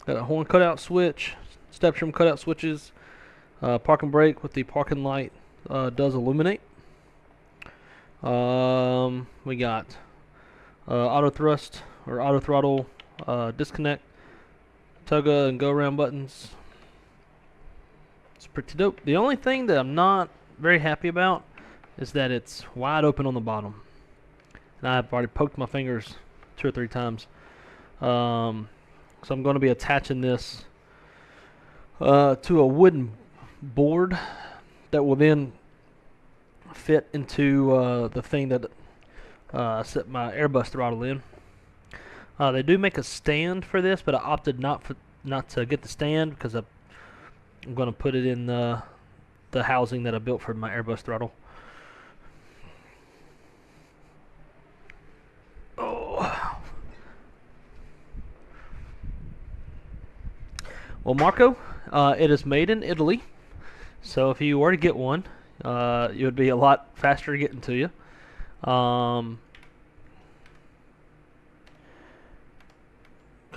Got a horn cutout switch, step trim cutout switches, parking brake with the parking light does illuminate. We got auto thrust or auto throttle disconnect, tugga and go around buttons. It's pretty dope. The only thing that I'm not very happy about is that it's wide open on the bottom, and I've already poked my fingers 2 or 3 times. So I'm going to be attaching this to a wooden board that will then fit into the thing that I set my Airbus throttle in. They do make a stand for this, but I opted not to get the stand because I'm going to put it in the housing that I built for my Airbus throttle. Oh. Well, Marco, it is made in Italy, so if you were to get one, it would be a lot faster getting to you. Come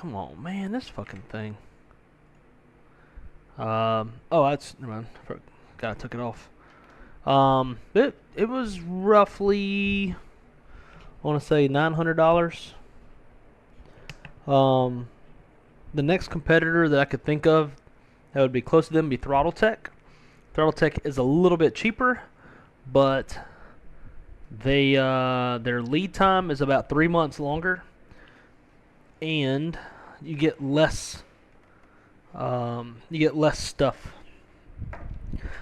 on, man, this fucking thing. Oh, that's never mind. God, I took it off. It was roughly, I want to say $900. The next competitor that I could think of that would be close to them would be ThrottleTech. ThrottleTech is a little bit cheaper, but they their lead time is about 3 months longer, and you get less stuff.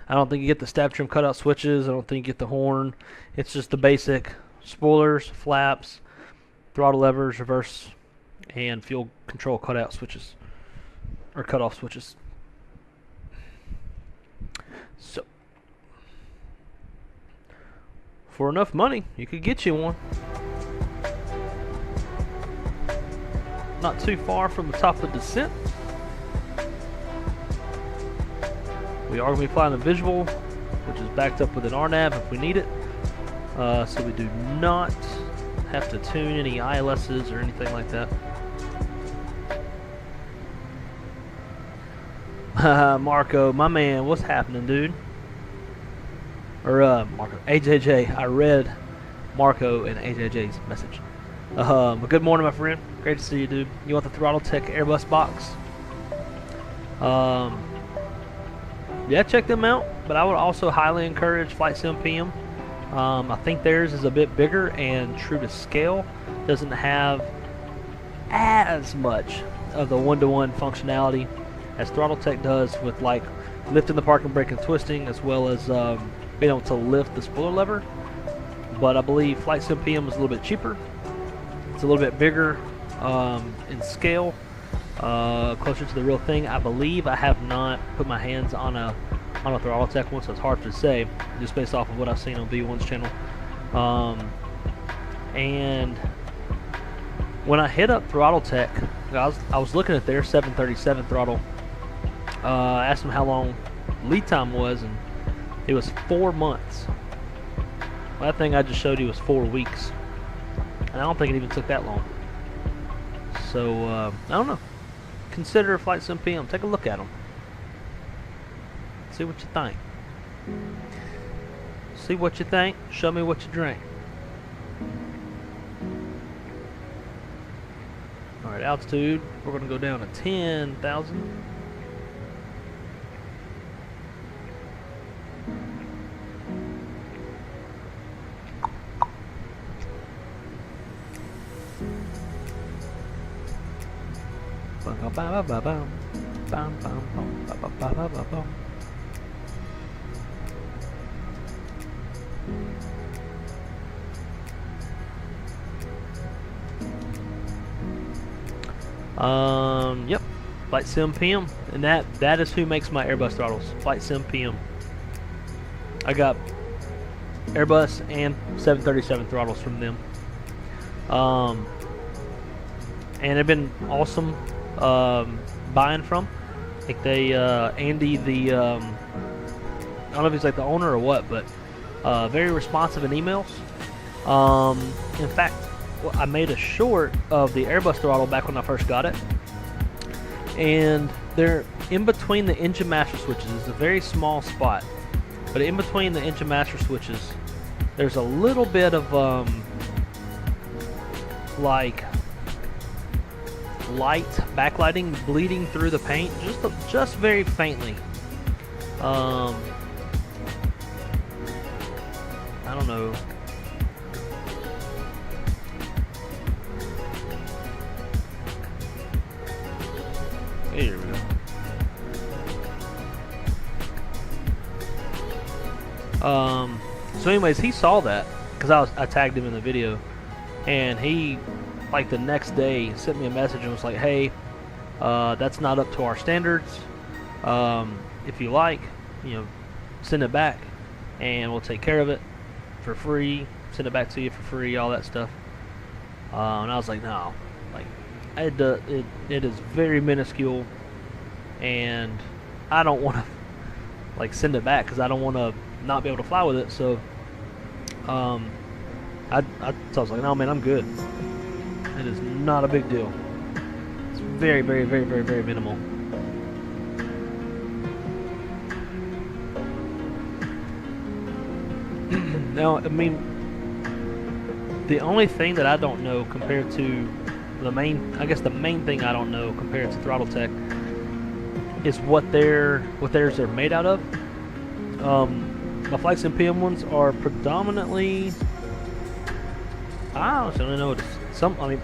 I don't think you get the stab trim cutout switches. I don't think you get the horn. It's just the basic spoilers, flaps, throttle levers, reverse, and fuel control cutout switches or cutoff switches. So for enough money, you could get you one. Not too far from the top of the descent. We are going to be flying a visual, which is backed up with an RNAV if we need it. So we do not have to tune any ILSs or anything like that. Marco, my man, what's happening, dude? Or Marco, AJJ. I read Marco and AJJ's message. Good morning, my friend. Great to see you, dude. You want the ThrottleTech Airbus box? Yeah, check them out. But I would also highly encourage Flight Sim PM. I think theirs is a bit bigger and true to scale. Doesn't have as much of the one-to-one functionality as ThrottleTech does with like lifting the parking brake and twisting, as well as being able to lift the spoiler lever. But I believe Flight Sim PM is a little bit cheaper. It's a little bit bigger in scale, closer to the real thing. I believe I have not put my hands on a ThrottleTech one, so it's hard to say just based off of what I've seen on V1's channel. And when I hit up ThrottleTech, I was looking at their 737 throttle. Asked them how long lead time was, and it was 4 months. Well, that thing I just showed you was 4 weeks, and I don't think it even took that long. So I don't know. Consider Flight Sim PM. Take a look at them. See what you think. See what you think. Show me what you drink. All right, altitude. We're going to go down to 10,000. Yep, Flight Sim PM, and that is who makes my Airbus throttles. Flight Sim PM. I got Airbus and 737 throttles from them. And they've been awesome buying from. I think they Andy, the I don't know if he's like the owner or what, but very responsive in emails. In fact, I made a short of the Airbus throttle back when I first got it, and they're in between the engine master switches. It's a very small spot, but in between the engine master switches, there's a little bit of like light backlighting bleeding through the paint, just very faintly. I don't know. Here we go. So anyways, he saw that because I tagged him in the video, and he, like the next day, sent me a message and was like, "Hey, that's not up to our standards. If you like, send it back, and we'll take care of it for free. Send it back to you for free, all that stuff." And I was like, "No, like it is very minuscule. and I don't want to like send it back because I don't want to not be able to fly with it. So so I was like, no man, I'm good. It is not a big deal. It's very, very, very, very, very minimal. Now, I mean, the only thing that I don't know compared to the main, I guess the main thing I don't know compared to Throttle Tech is what theirs are made out of. My Flight Sim PM ones are predominantly, I honestly don't know what it's, I mean,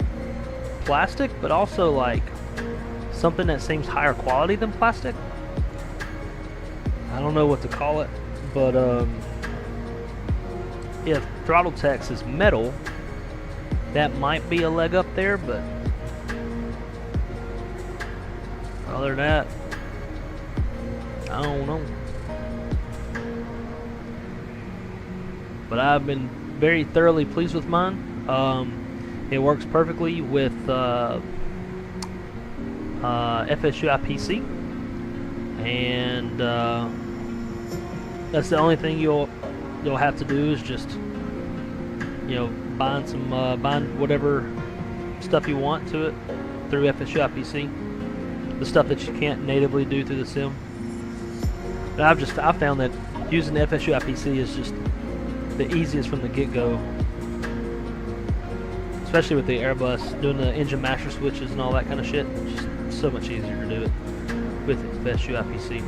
plastic, but also like something that seems higher quality than plastic. I don't know what to call it, but if Throttle Tech's is metal, that might be a leg up there, but other than that, I don't know. But I've been very thoroughly pleased with mine. It works perfectly with FLY2HIGH PC, and that's the only thing you'll have to do is just, you know, bind whatever stuff you want to it through FLY2HIGH PC, the stuff that you can't natively do through the sim. And I've found that using the FLY2HIGH PC is just the easiest from the get-go, especially with the Airbus, doing the engine master switches and all that kind of shit. It's just so much easier to do it with FLY2HIGH PC.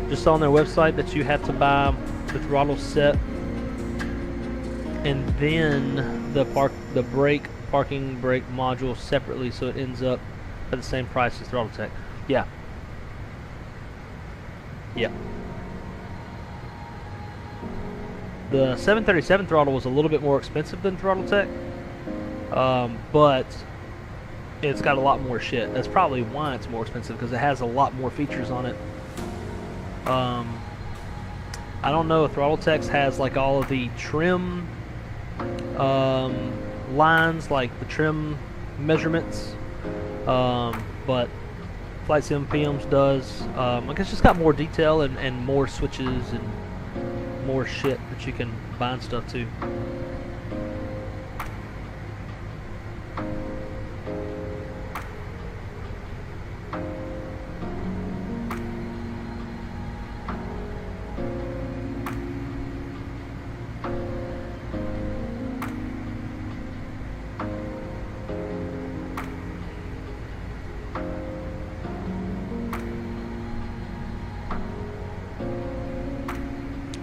Just saw on their website that you have to buy the throttle set and then the parking brake module separately, so it ends up at the same price as Throttle Tech. Yeah. Yeah. The 737 throttle was a little bit more expensive than Throttle Tech, but it's got a lot more shit. That's probably why it's more expensive, because it has a lot more features on it. I don't know if Throttle Tech has like all of the trim lines, like the trim measurements, but Flight Sim PMs does. I guess it's just got more detail and more switches and more shit that you can bind stuff to.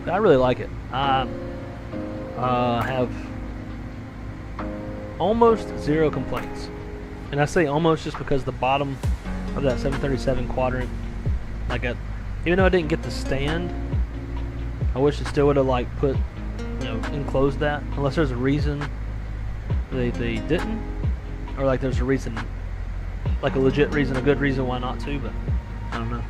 I really like it. I have almost zero complaints, and I say almost just because the bottom of that 737 quadrant, like even though I didn't get the stand, I wish it still would have like put, you know, enclosed that, unless there's a reason they didn't, or like there's a reason, like a legit reason, a good reason why not to, but I don't know.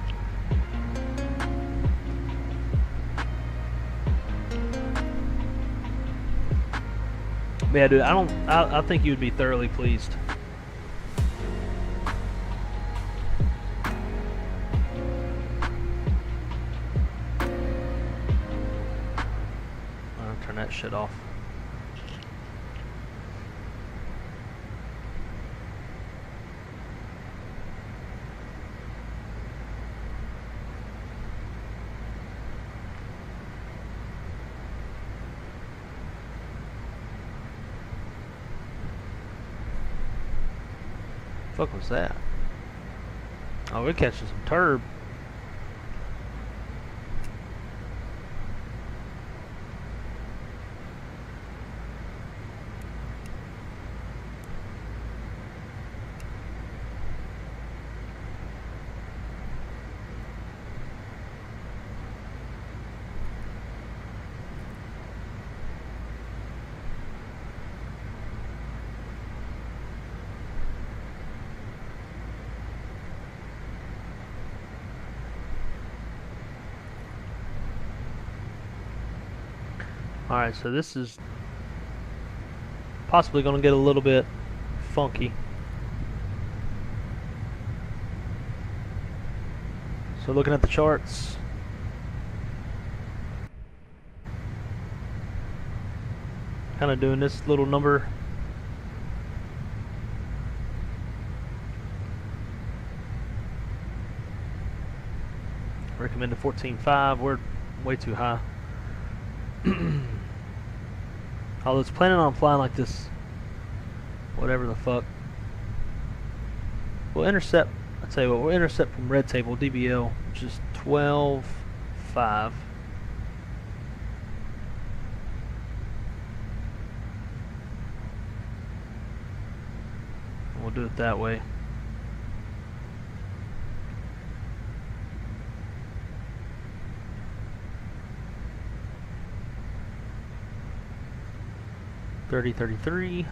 Yeah, dude, I think you'd be thoroughly pleased. I'll turn that shit off. What the fuck was that? Oh, we're catching some turb. Alright, so this is possibly going to get a little bit funky. So looking at the charts, kind of doing this little number. Recommended 14.5. We're way too high. I was planning on flying like this, whatever the fuck. We'll intercept, I'll tell you what, we'll intercept from red table DBL, which is 12.5. We'll do it that way. $30.33.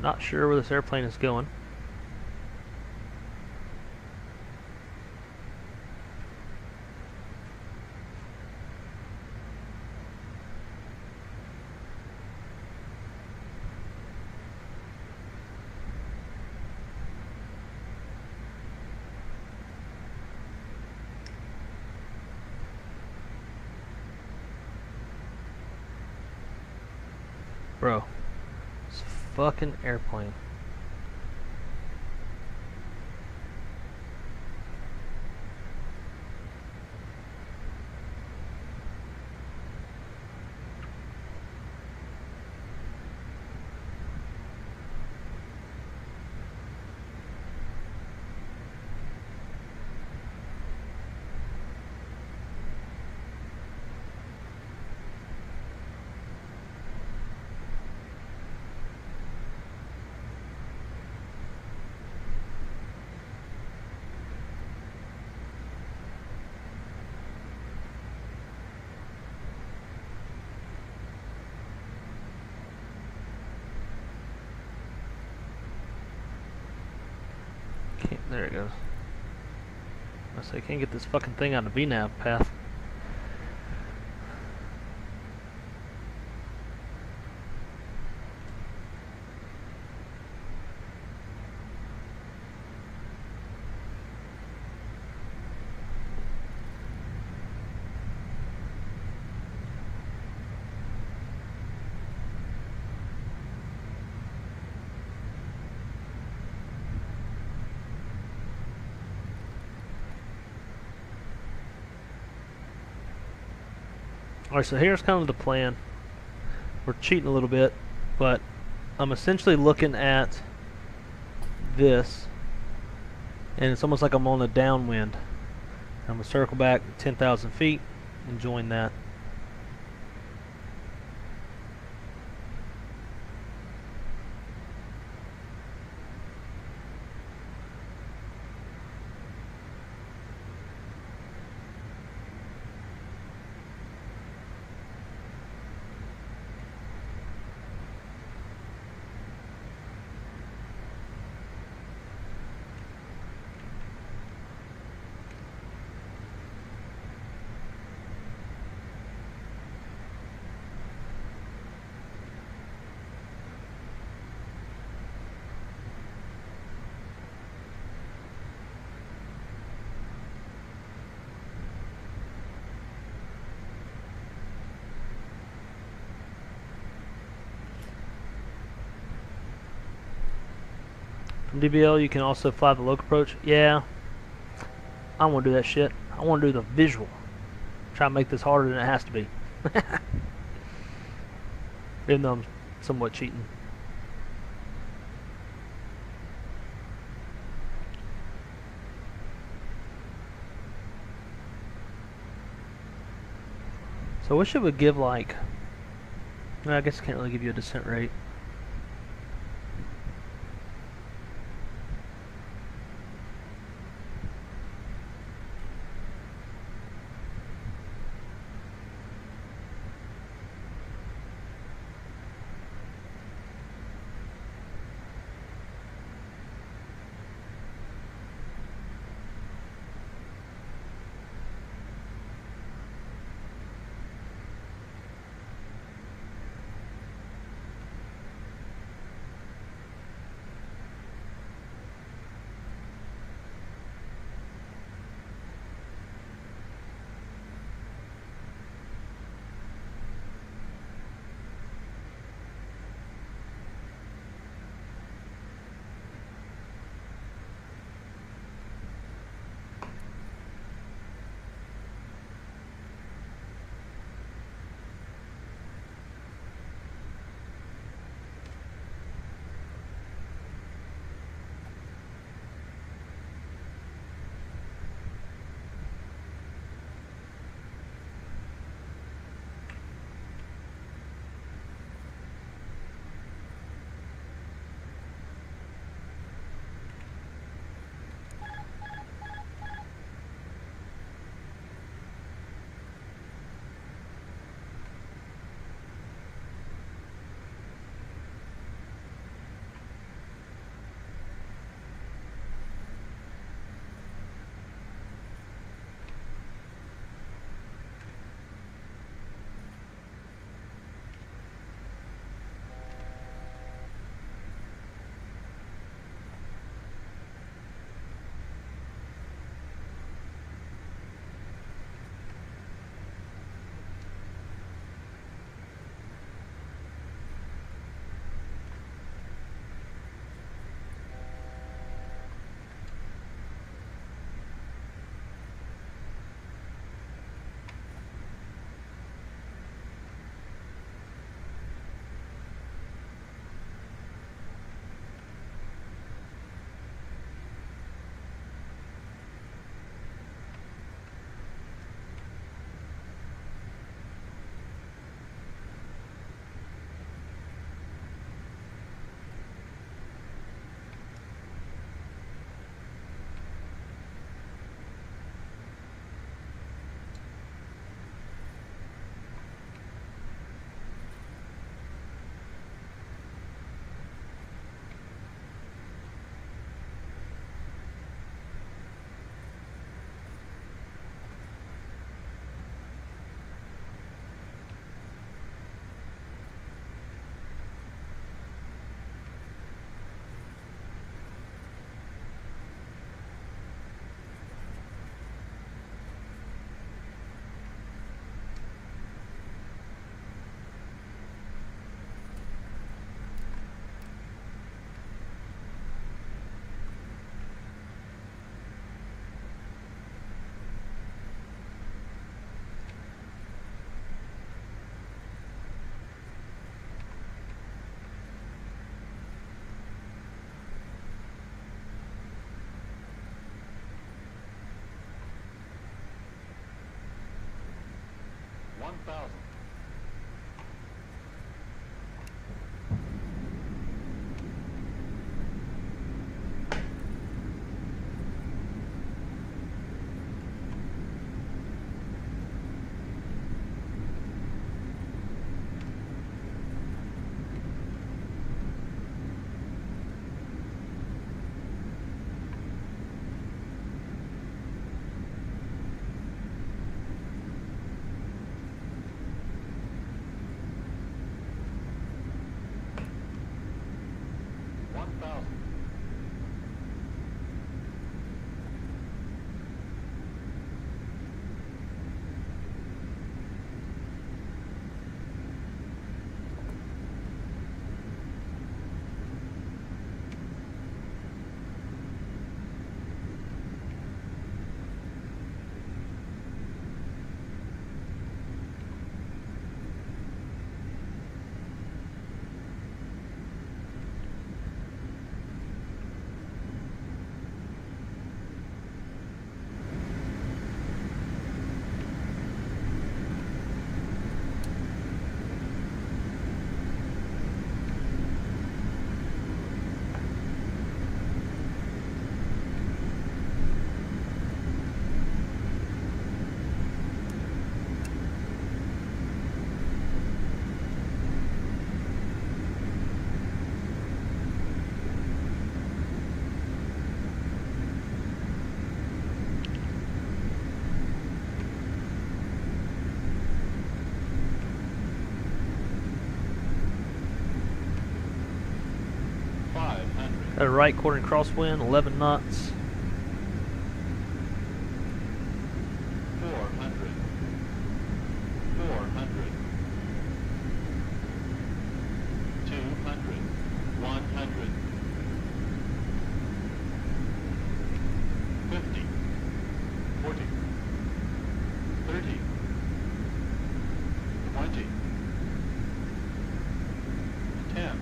Not sure where this airplane is going. Bro, it's a fucking airplane. There it goes. I say, can't get this fucking thing on the VNAV path. Alright, so here's kind of the plan. We're cheating a little bit, but I'm essentially looking at this, and it's almost like I'm on a downwind. I'm going to circle back 10,000 feet and join that. From DBL, you can also fly the loc approach. Yeah, I don't want to do that shit. I want to do the visual. Try to make this harder than it has to be. Even though I'm somewhat cheating. So I wish it would give like, I guess I can't really give you a descent rate. 1,000. Got a right quartering crosswind, 11 knots. 400. 400. 200. 100. 50. 40. 30. 20. 10.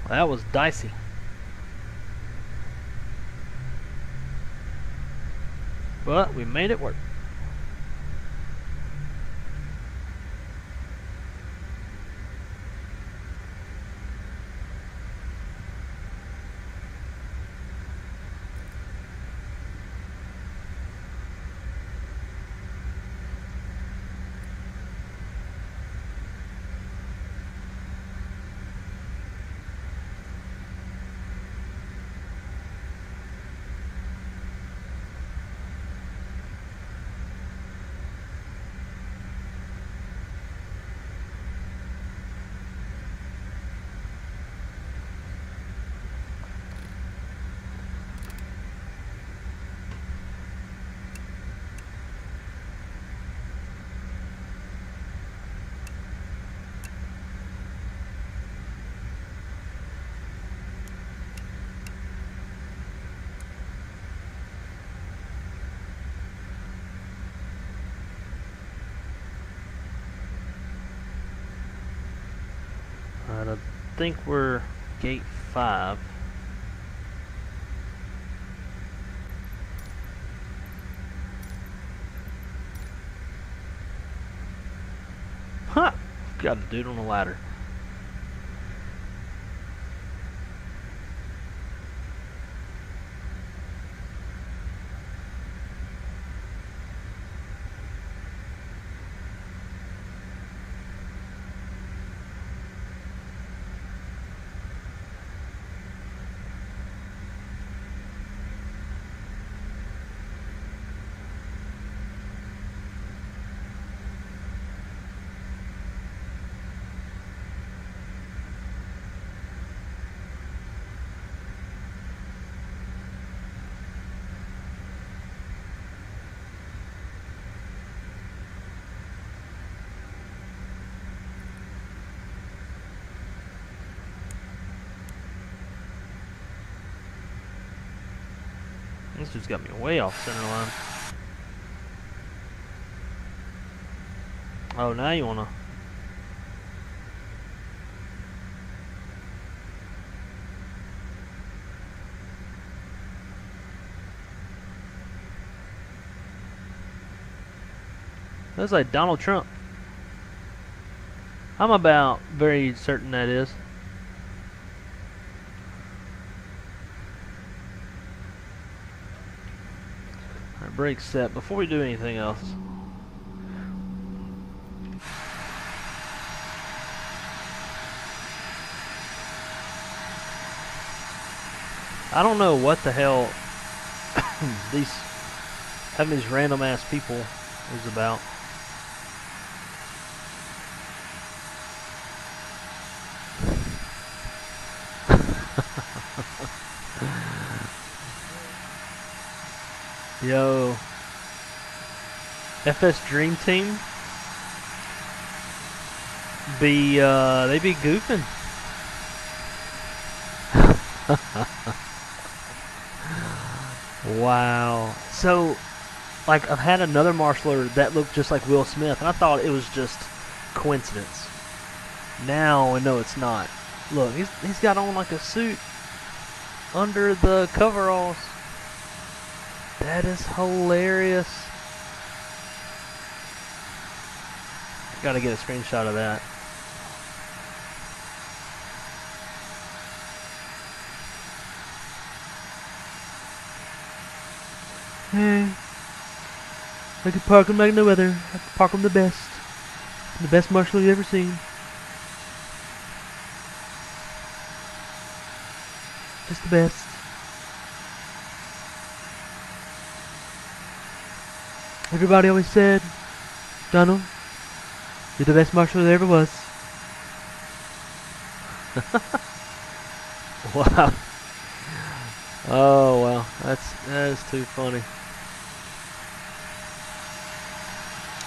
That was dicey. But we made it work. I think we're gate 5. Huh! Got a dude on the ladder. This dude's got me way off center line. Oh, now you wanna... That's like Donald Trump. I'm about very certain that is. Alright, brake set. Before we do anything else, I don't know what the hell having these random ass people is about. Yo, FS Dream Team they be goofing. Wow. So, like, I've had another marshaller that looked just like Will Smith, and I thought it was just coincidence. Now I know it's not. Look, he's got on like a suit under the coveralls. That is hilarious. Gotta get a screenshot of that. Hey, I can park him like no other. I can park him the best. The best marshal you've ever seen. Just the best. Everybody always said, Donald, you're the best marshal there ever was. Wow. Oh wow, that is too funny.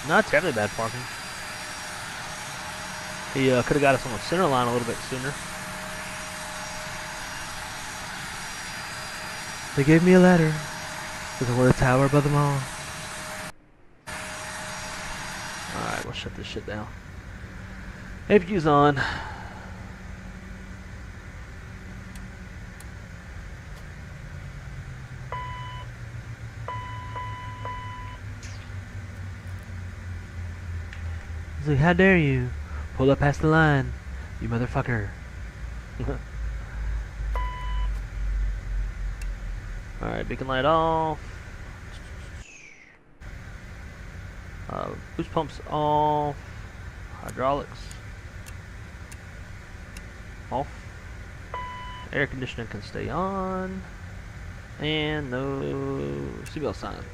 Not terribly bad parking. He could have got us on the center line a little bit sooner. They gave me a ladder because I want a tower above them all. Alright, we'll shut this shit down. APU's on. He's like, how dare you pull up past the line, you motherfucker. Alright, beacon light off. Boost pumps off. Hydraulics off. Air conditioning can stay on. And no seatbelt sign.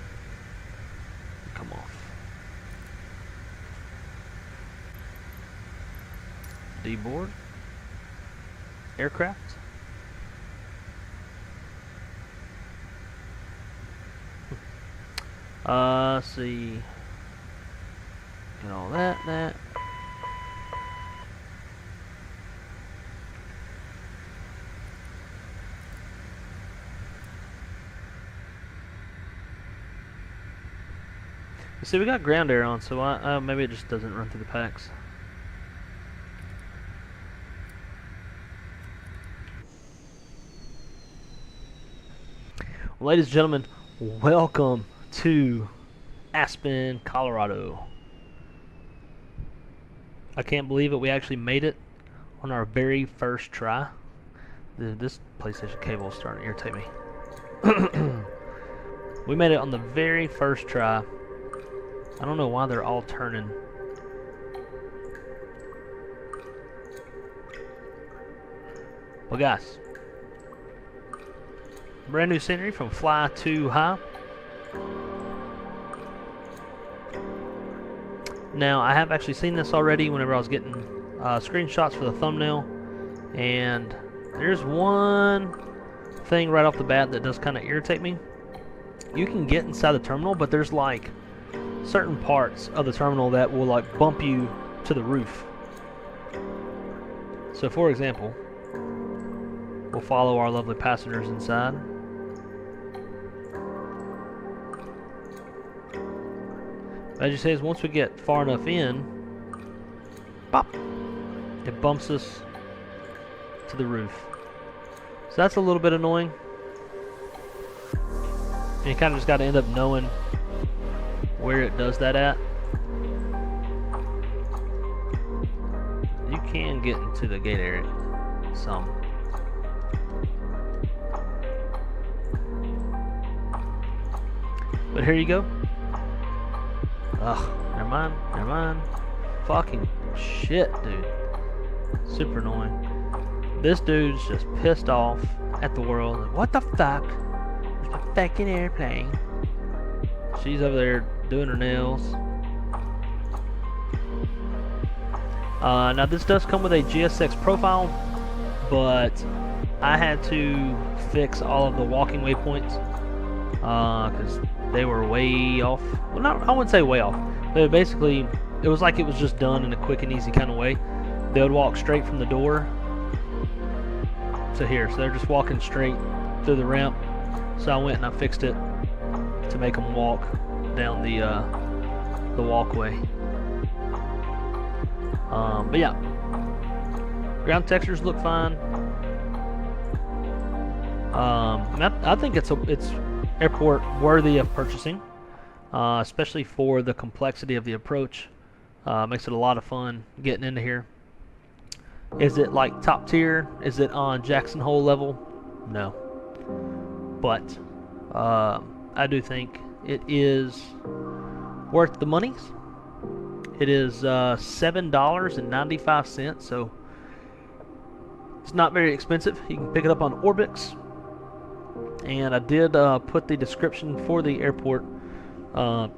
Come off. D-board. Aircraft. Let's see. Get all that. See, we got ground air on, so maybe it just doesn't run through the packs. Well, ladies and gentlemen, welcome to Aspen, Colorado. I can't believe it. We actually made it on our very first try. This PlayStation cable is starting to irritate me. We made it on the very first try. I don't know why they're all turning. Well, guys, brand new scenery from FLY2HIGH. Now, I have actually seen this already whenever I was getting screenshots for the thumbnail, and there's one thing right off the bat that does kind of irritate me. You can get inside the terminal, but there's like certain parts of the terminal that will like bump you to the roof. So, for example, we'll follow our lovely passengers inside. As you say, is once we get far enough in, pop, it bumps us to the roof. So that's a little bit annoying. And you kind of just got to end up knowing where it does that at. You can get into the gate area some. But here you go. Ugh, never mind, never mind. Fucking shit, dude. Super annoying. This dude's just pissed off at the world. Like, what the fuck? There's a fucking airplane. She's over there doing her nails. Now this does come with a GSX profile, but I had to fix all of the walking waypoints because they were way off. Well, I wouldn't say way off. But basically, it was like it was just done in a quick and easy kind of way. They would walk straight from the door to here, so they're just walking straight through the ramp. So I went and I fixed it to make them walk down the walkway. But yeah, ground textures look fine. I think it's airport worthy of purchasing, especially for the complexity of the approach. Makes it a lot of fun getting into here. Is it like top tier? Is it on Jackson Hole level? No, but I do think it is worth the monies. It is $7.95, so it's not very expensive. You can pick it up on Orbix, and I did put the description for the airport. I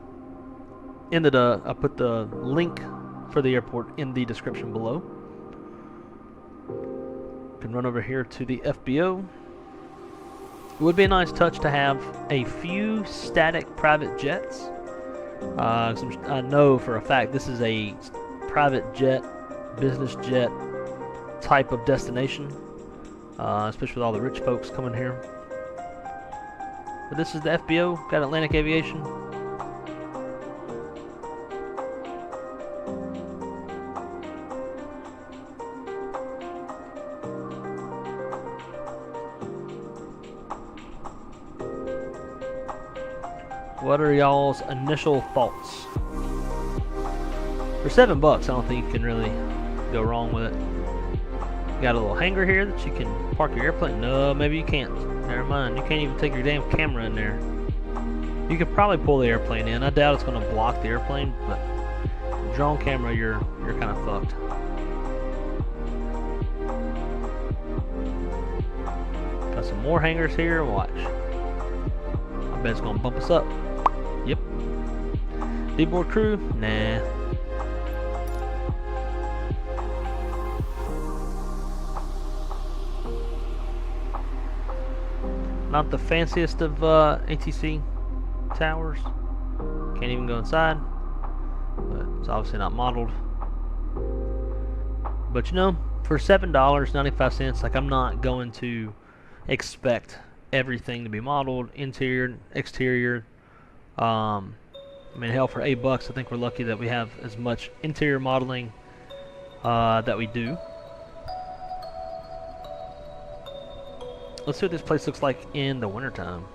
put the link for the airport in the description below. You can run over here to the FBO. It would be a nice touch to have a few static private jets. I know for a fact this is a private jet, business jet type of destination, especially with all the rich folks coming here. But this is the FBO, got Atlantic Aviation. What are y'all's initial thoughts? For $7, I don't think you can really go wrong with it. You got a little hangar here that you can park your airplane. No, maybe you can't. Never mind. You can't even take your damn camera in there. You could probably pull the airplane in. I doubt it's going to block the airplane, but drone camera, you're kind of fucked. Got some more hangars here. Watch. I bet it's going to bump us up. Yep. D-board crew? Nah. Not the fanciest of ATC towers. Can't even go inside. But it's obviously not modeled. But you know, for $7.95, like I'm not going to expect everything to be modeled, interior, exterior. I mean, hell, for $8, I think we're lucky that we have as much interior modeling that we do. Let's see what this place looks like in the wintertime.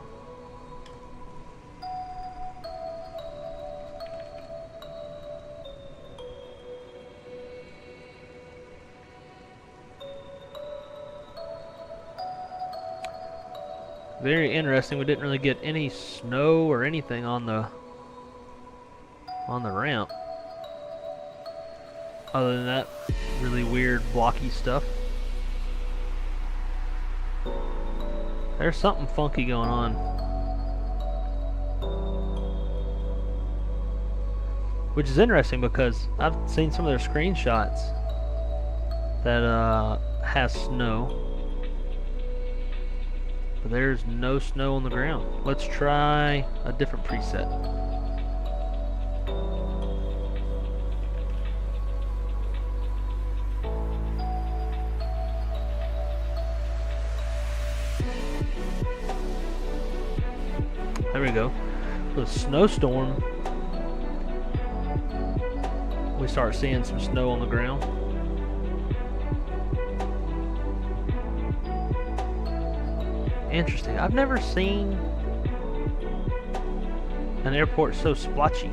Very interesting. We didn't really get any snow or anything on the ramp. Other than that really weird blocky stuff. There's something funky going on. Which is interesting because I've seen some of their screenshots that has snow. But there's no snow on the ground. Let's try a different preset. There we go. The snowstorm we start seeing some snow on the ground. Interesting. I've never seen an airport so splotchy.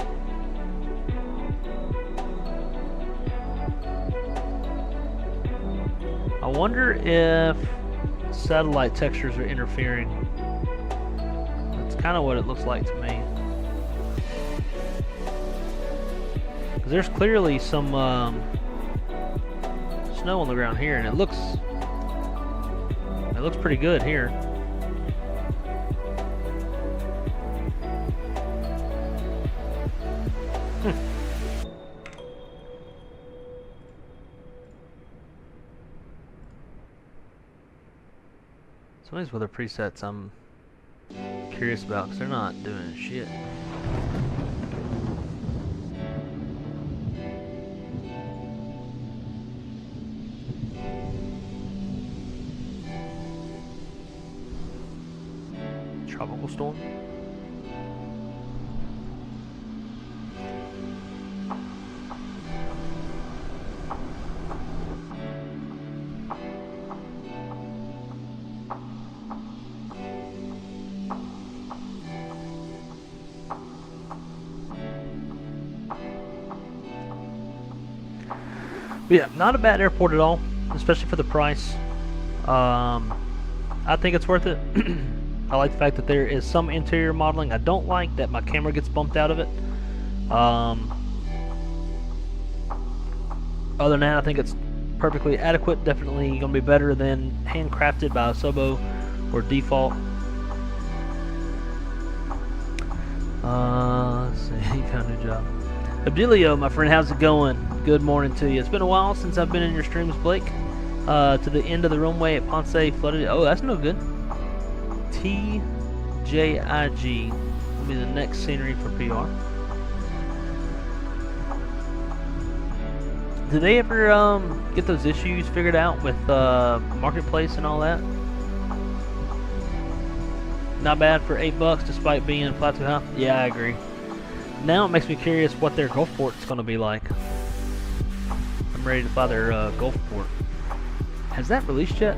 I wonder if satellite textures are interfering. That's kind of what it looks like to me. Because there's clearly some snow on the ground here, and it looks pretty good here. Some of these weather presets I'm curious about because they're not doing shit. Tropical storm. Yeah, not a bad airport at all, especially for the price. I think it's worth it. I like the fact that there is some interior modeling. I don't like that my camera gets bumped out of it. Other than that, I think it's perfectly adequate. Definitely going to be better than handcrafted by Asobo or default. Let's see, he found a new job. Abdilio, my friend, how's it going? Good morning to you. It's been a while since I've been in your streams, Blake. To the end of the runway at Ponce flooded. Oh, that's no good. TJIG will be the next scenery for PR. Did they ever get those issues figured out with Marketplace and all that? Not bad for $8 despite being FLY2HIGH. Yeah, I agree. Now it makes me curious what their Gulfport's going to be like. I'm ready to buy their Gulfport. Has that released yet?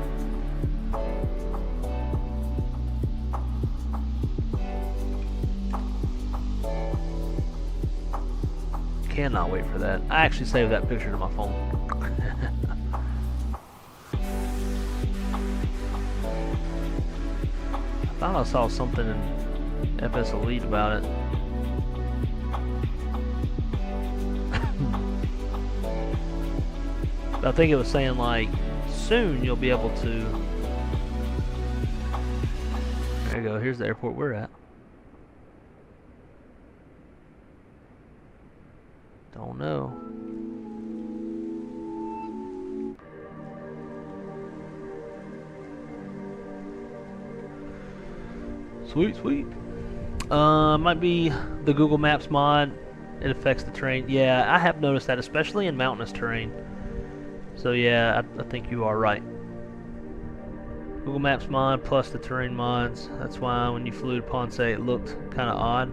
Cannot wait for that. I actually saved that picture to my phone. I thought I saw something in FS Elite about it. I think it was saying like soon you'll be able to. There you go. Here's the airport we're at. Don't know. Sweet, sweet. Might be the Google Maps mod. It affects the terrain. Yeah, I have noticed that, especially in mountainous terrain. So yeah, I think you are right. Google Maps mod plus the terrain mods. That's why when you flew to Ponce it looked kind of odd.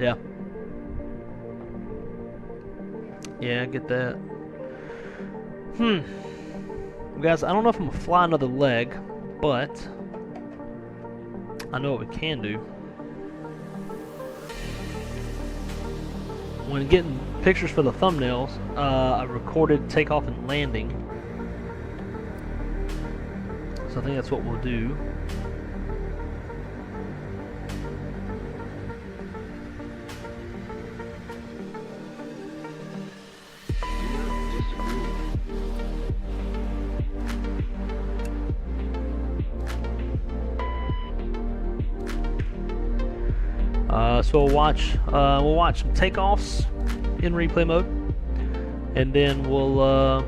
Yeah. Yeah, I get that. Guys, I don't know if I'm going to fly another leg, but I know what we can do. When getting pictures for the thumbnails, I recorded takeoff and landing. So I think that's what we'll do. So we'll watch some takeoffs in replay mode, and then we'll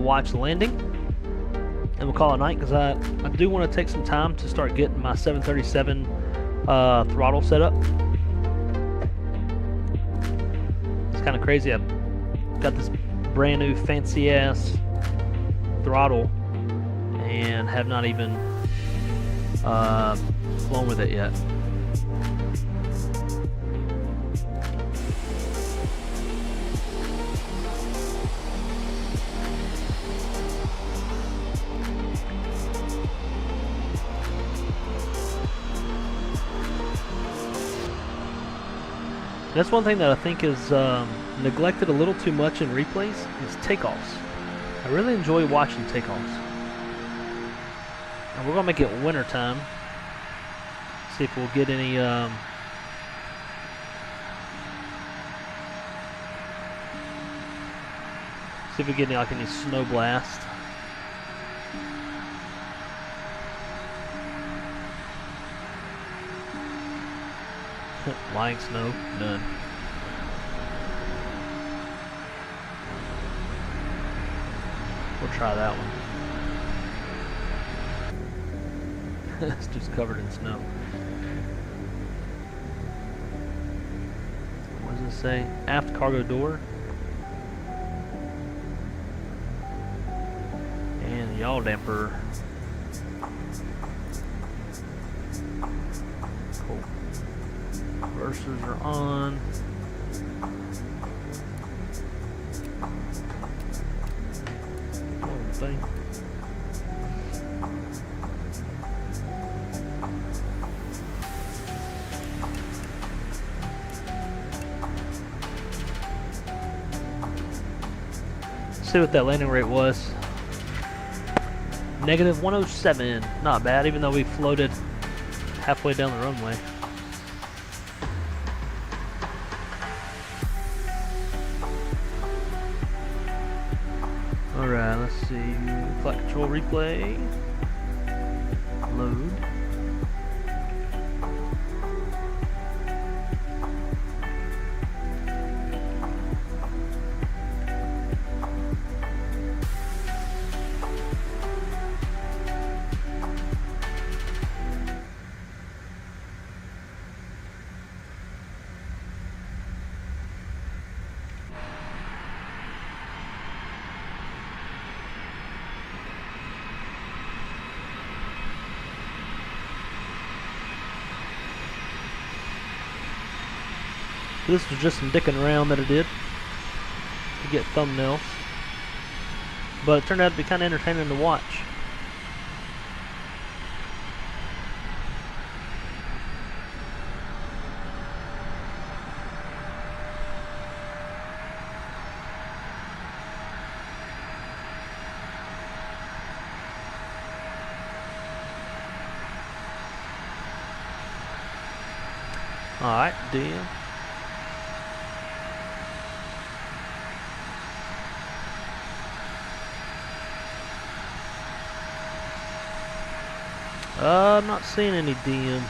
watch landing, and we'll call it night because I do want to take some time to start getting my 737 throttle set up. It's kind of crazy. I've got this brand new fancy ass throttle and have not even flown with it yet. That's one thing that I think is neglected a little too much in replays is takeoffs. I really enjoy watching takeoffs. And we're gonna make it winter time. See if we'll get any see if we get any snow blast. Lying snow, none. We'll try that one. It's just covered in snow. What does it say? Aft cargo door. And yaw damper. Cool. Reversers are on. Thing. See what that landing rate was. Negative 107. Not bad, even though we floated halfway down the runway. Alright, let's see. Flight control replay. Load. This was just some dicking around that I did to get thumbnails, but it turned out to be kind of entertaining to watch. Alright, deal. I'm not seeing any DMs.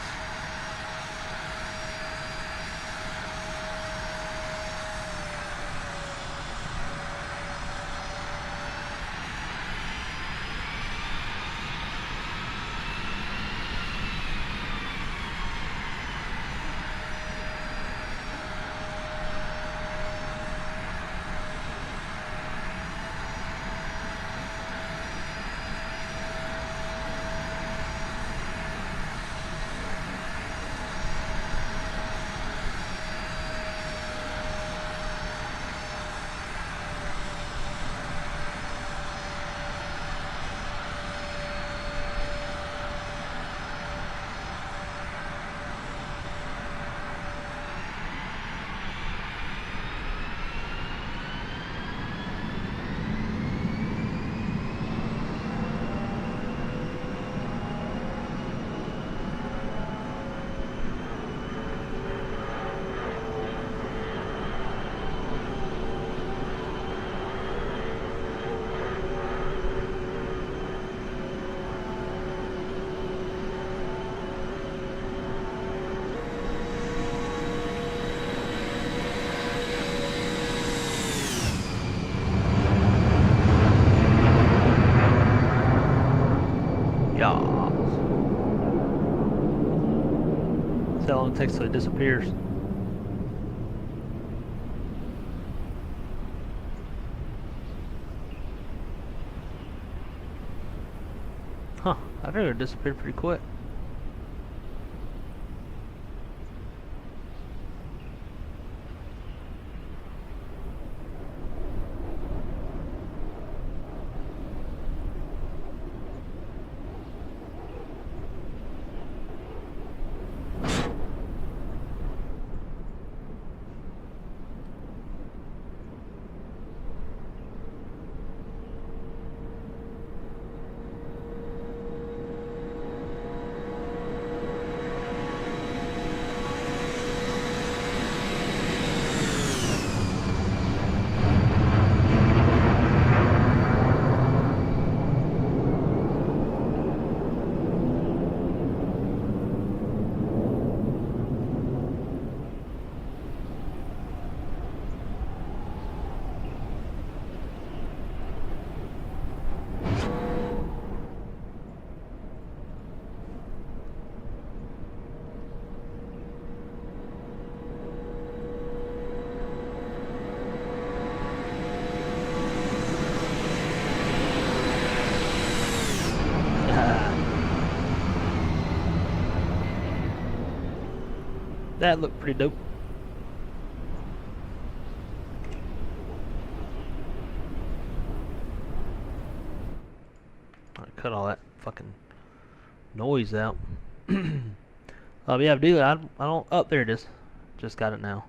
See how long it takes till it disappears. Huh, I figured it disappeared pretty quick. That looked pretty dope. Alright, cut all that fucking noise out. Yeah, dude, I don't. Oh, there it is. Just got it now.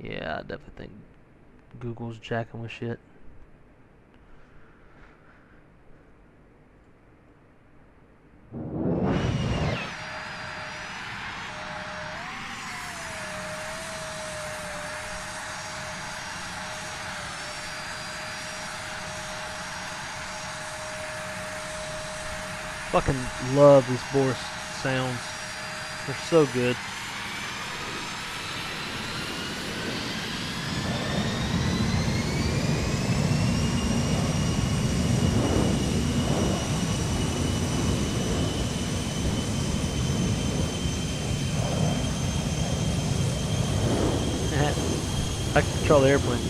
Yeah, I definitely think Google's jacking with shit. Fucking love these Boris sounds. They're so good. I can control the airplane.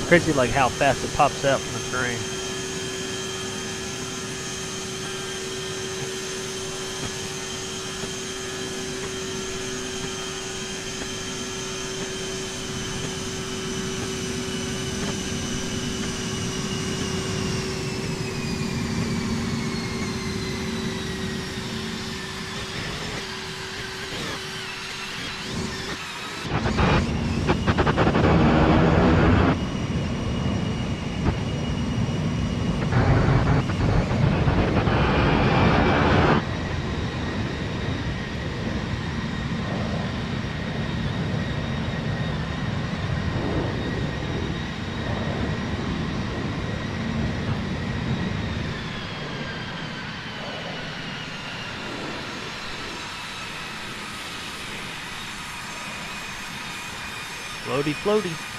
Crazy like how fast it pops out from the terrain. Floaty, floaty.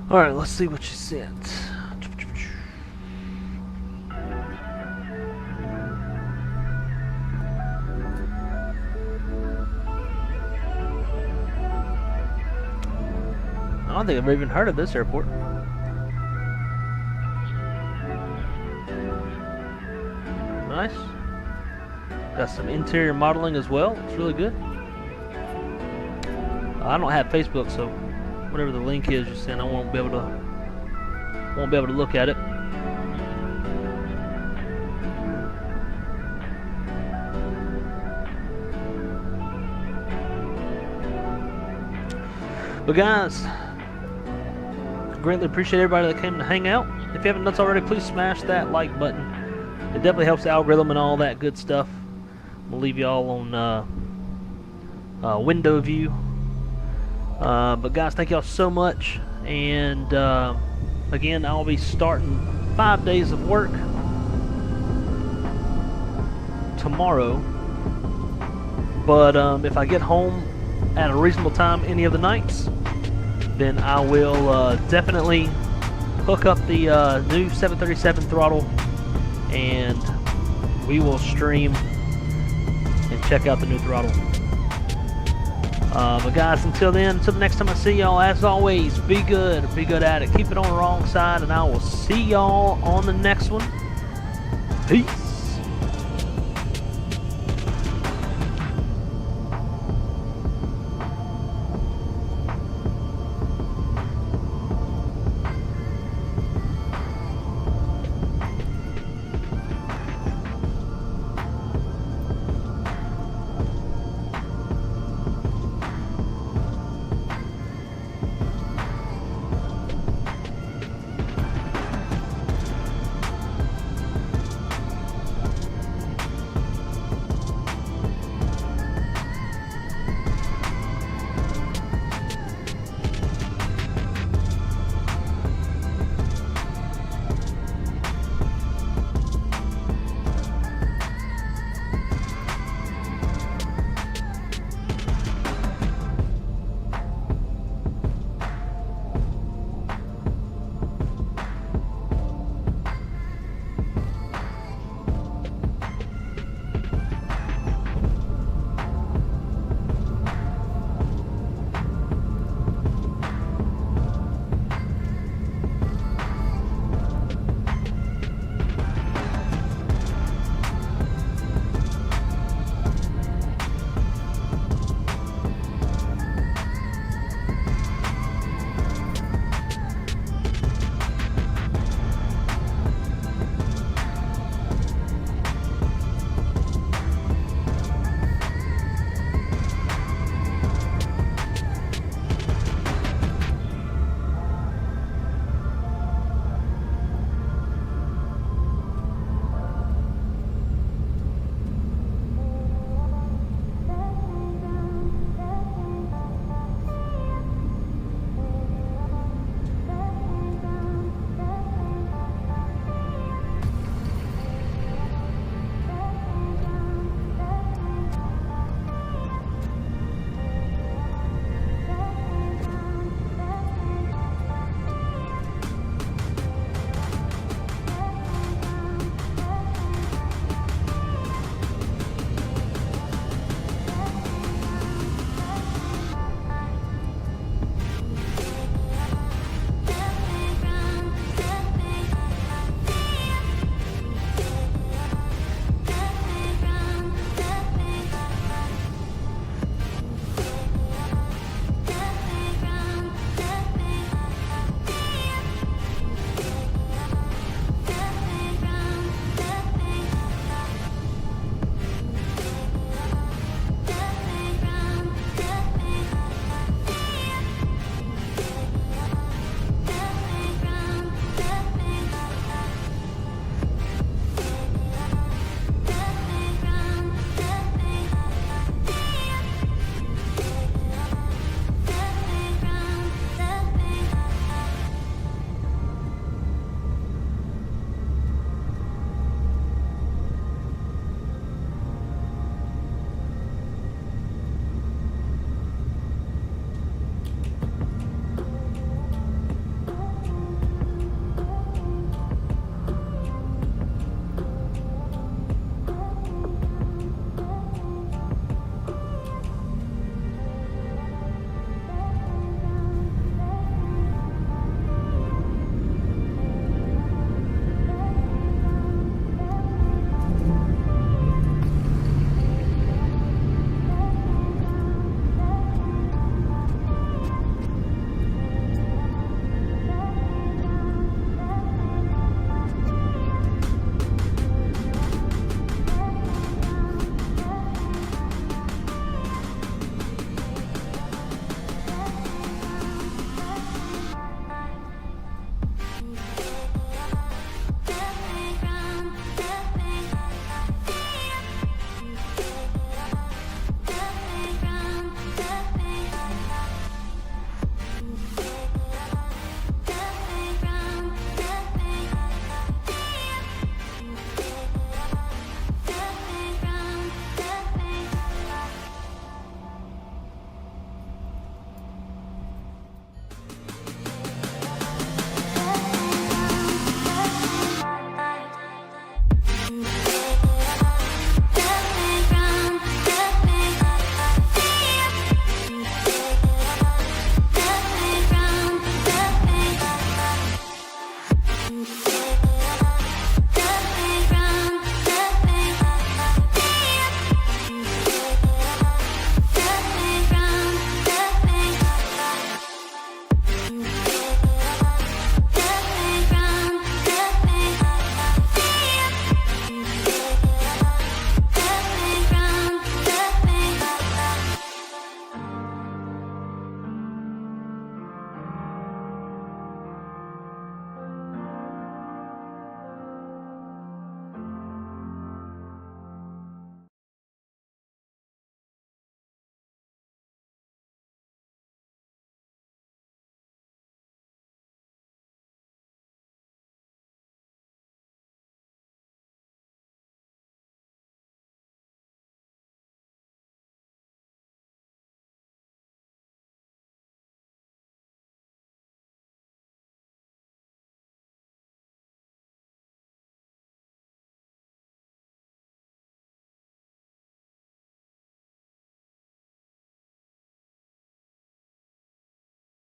All right, let's see what she sent. I don't think I've even heard of this airport. Nice. Got some interior modeling as well. It's really good. I don't have Facebook, so whatever the link is you sent, I won't be able to look at it. But guys, greatly appreciate everybody that came to hang out. If you haven't done so already, please smash that like button. It definitely helps the algorithm and all that good stuff. We'll leave you all on window view. But guys, thank y'all so much. And again, I'll be starting 5 days of work tomorrow. But if I get home at a reasonable time any of the nights, then I will definitely hook up the new 737 throttle, and we will stream and check out the new throttle. But guys, until then, until the next time I see y'all, as always, be good at it. Keep it on the wrong side, and I will see y'all on the next one. Peace.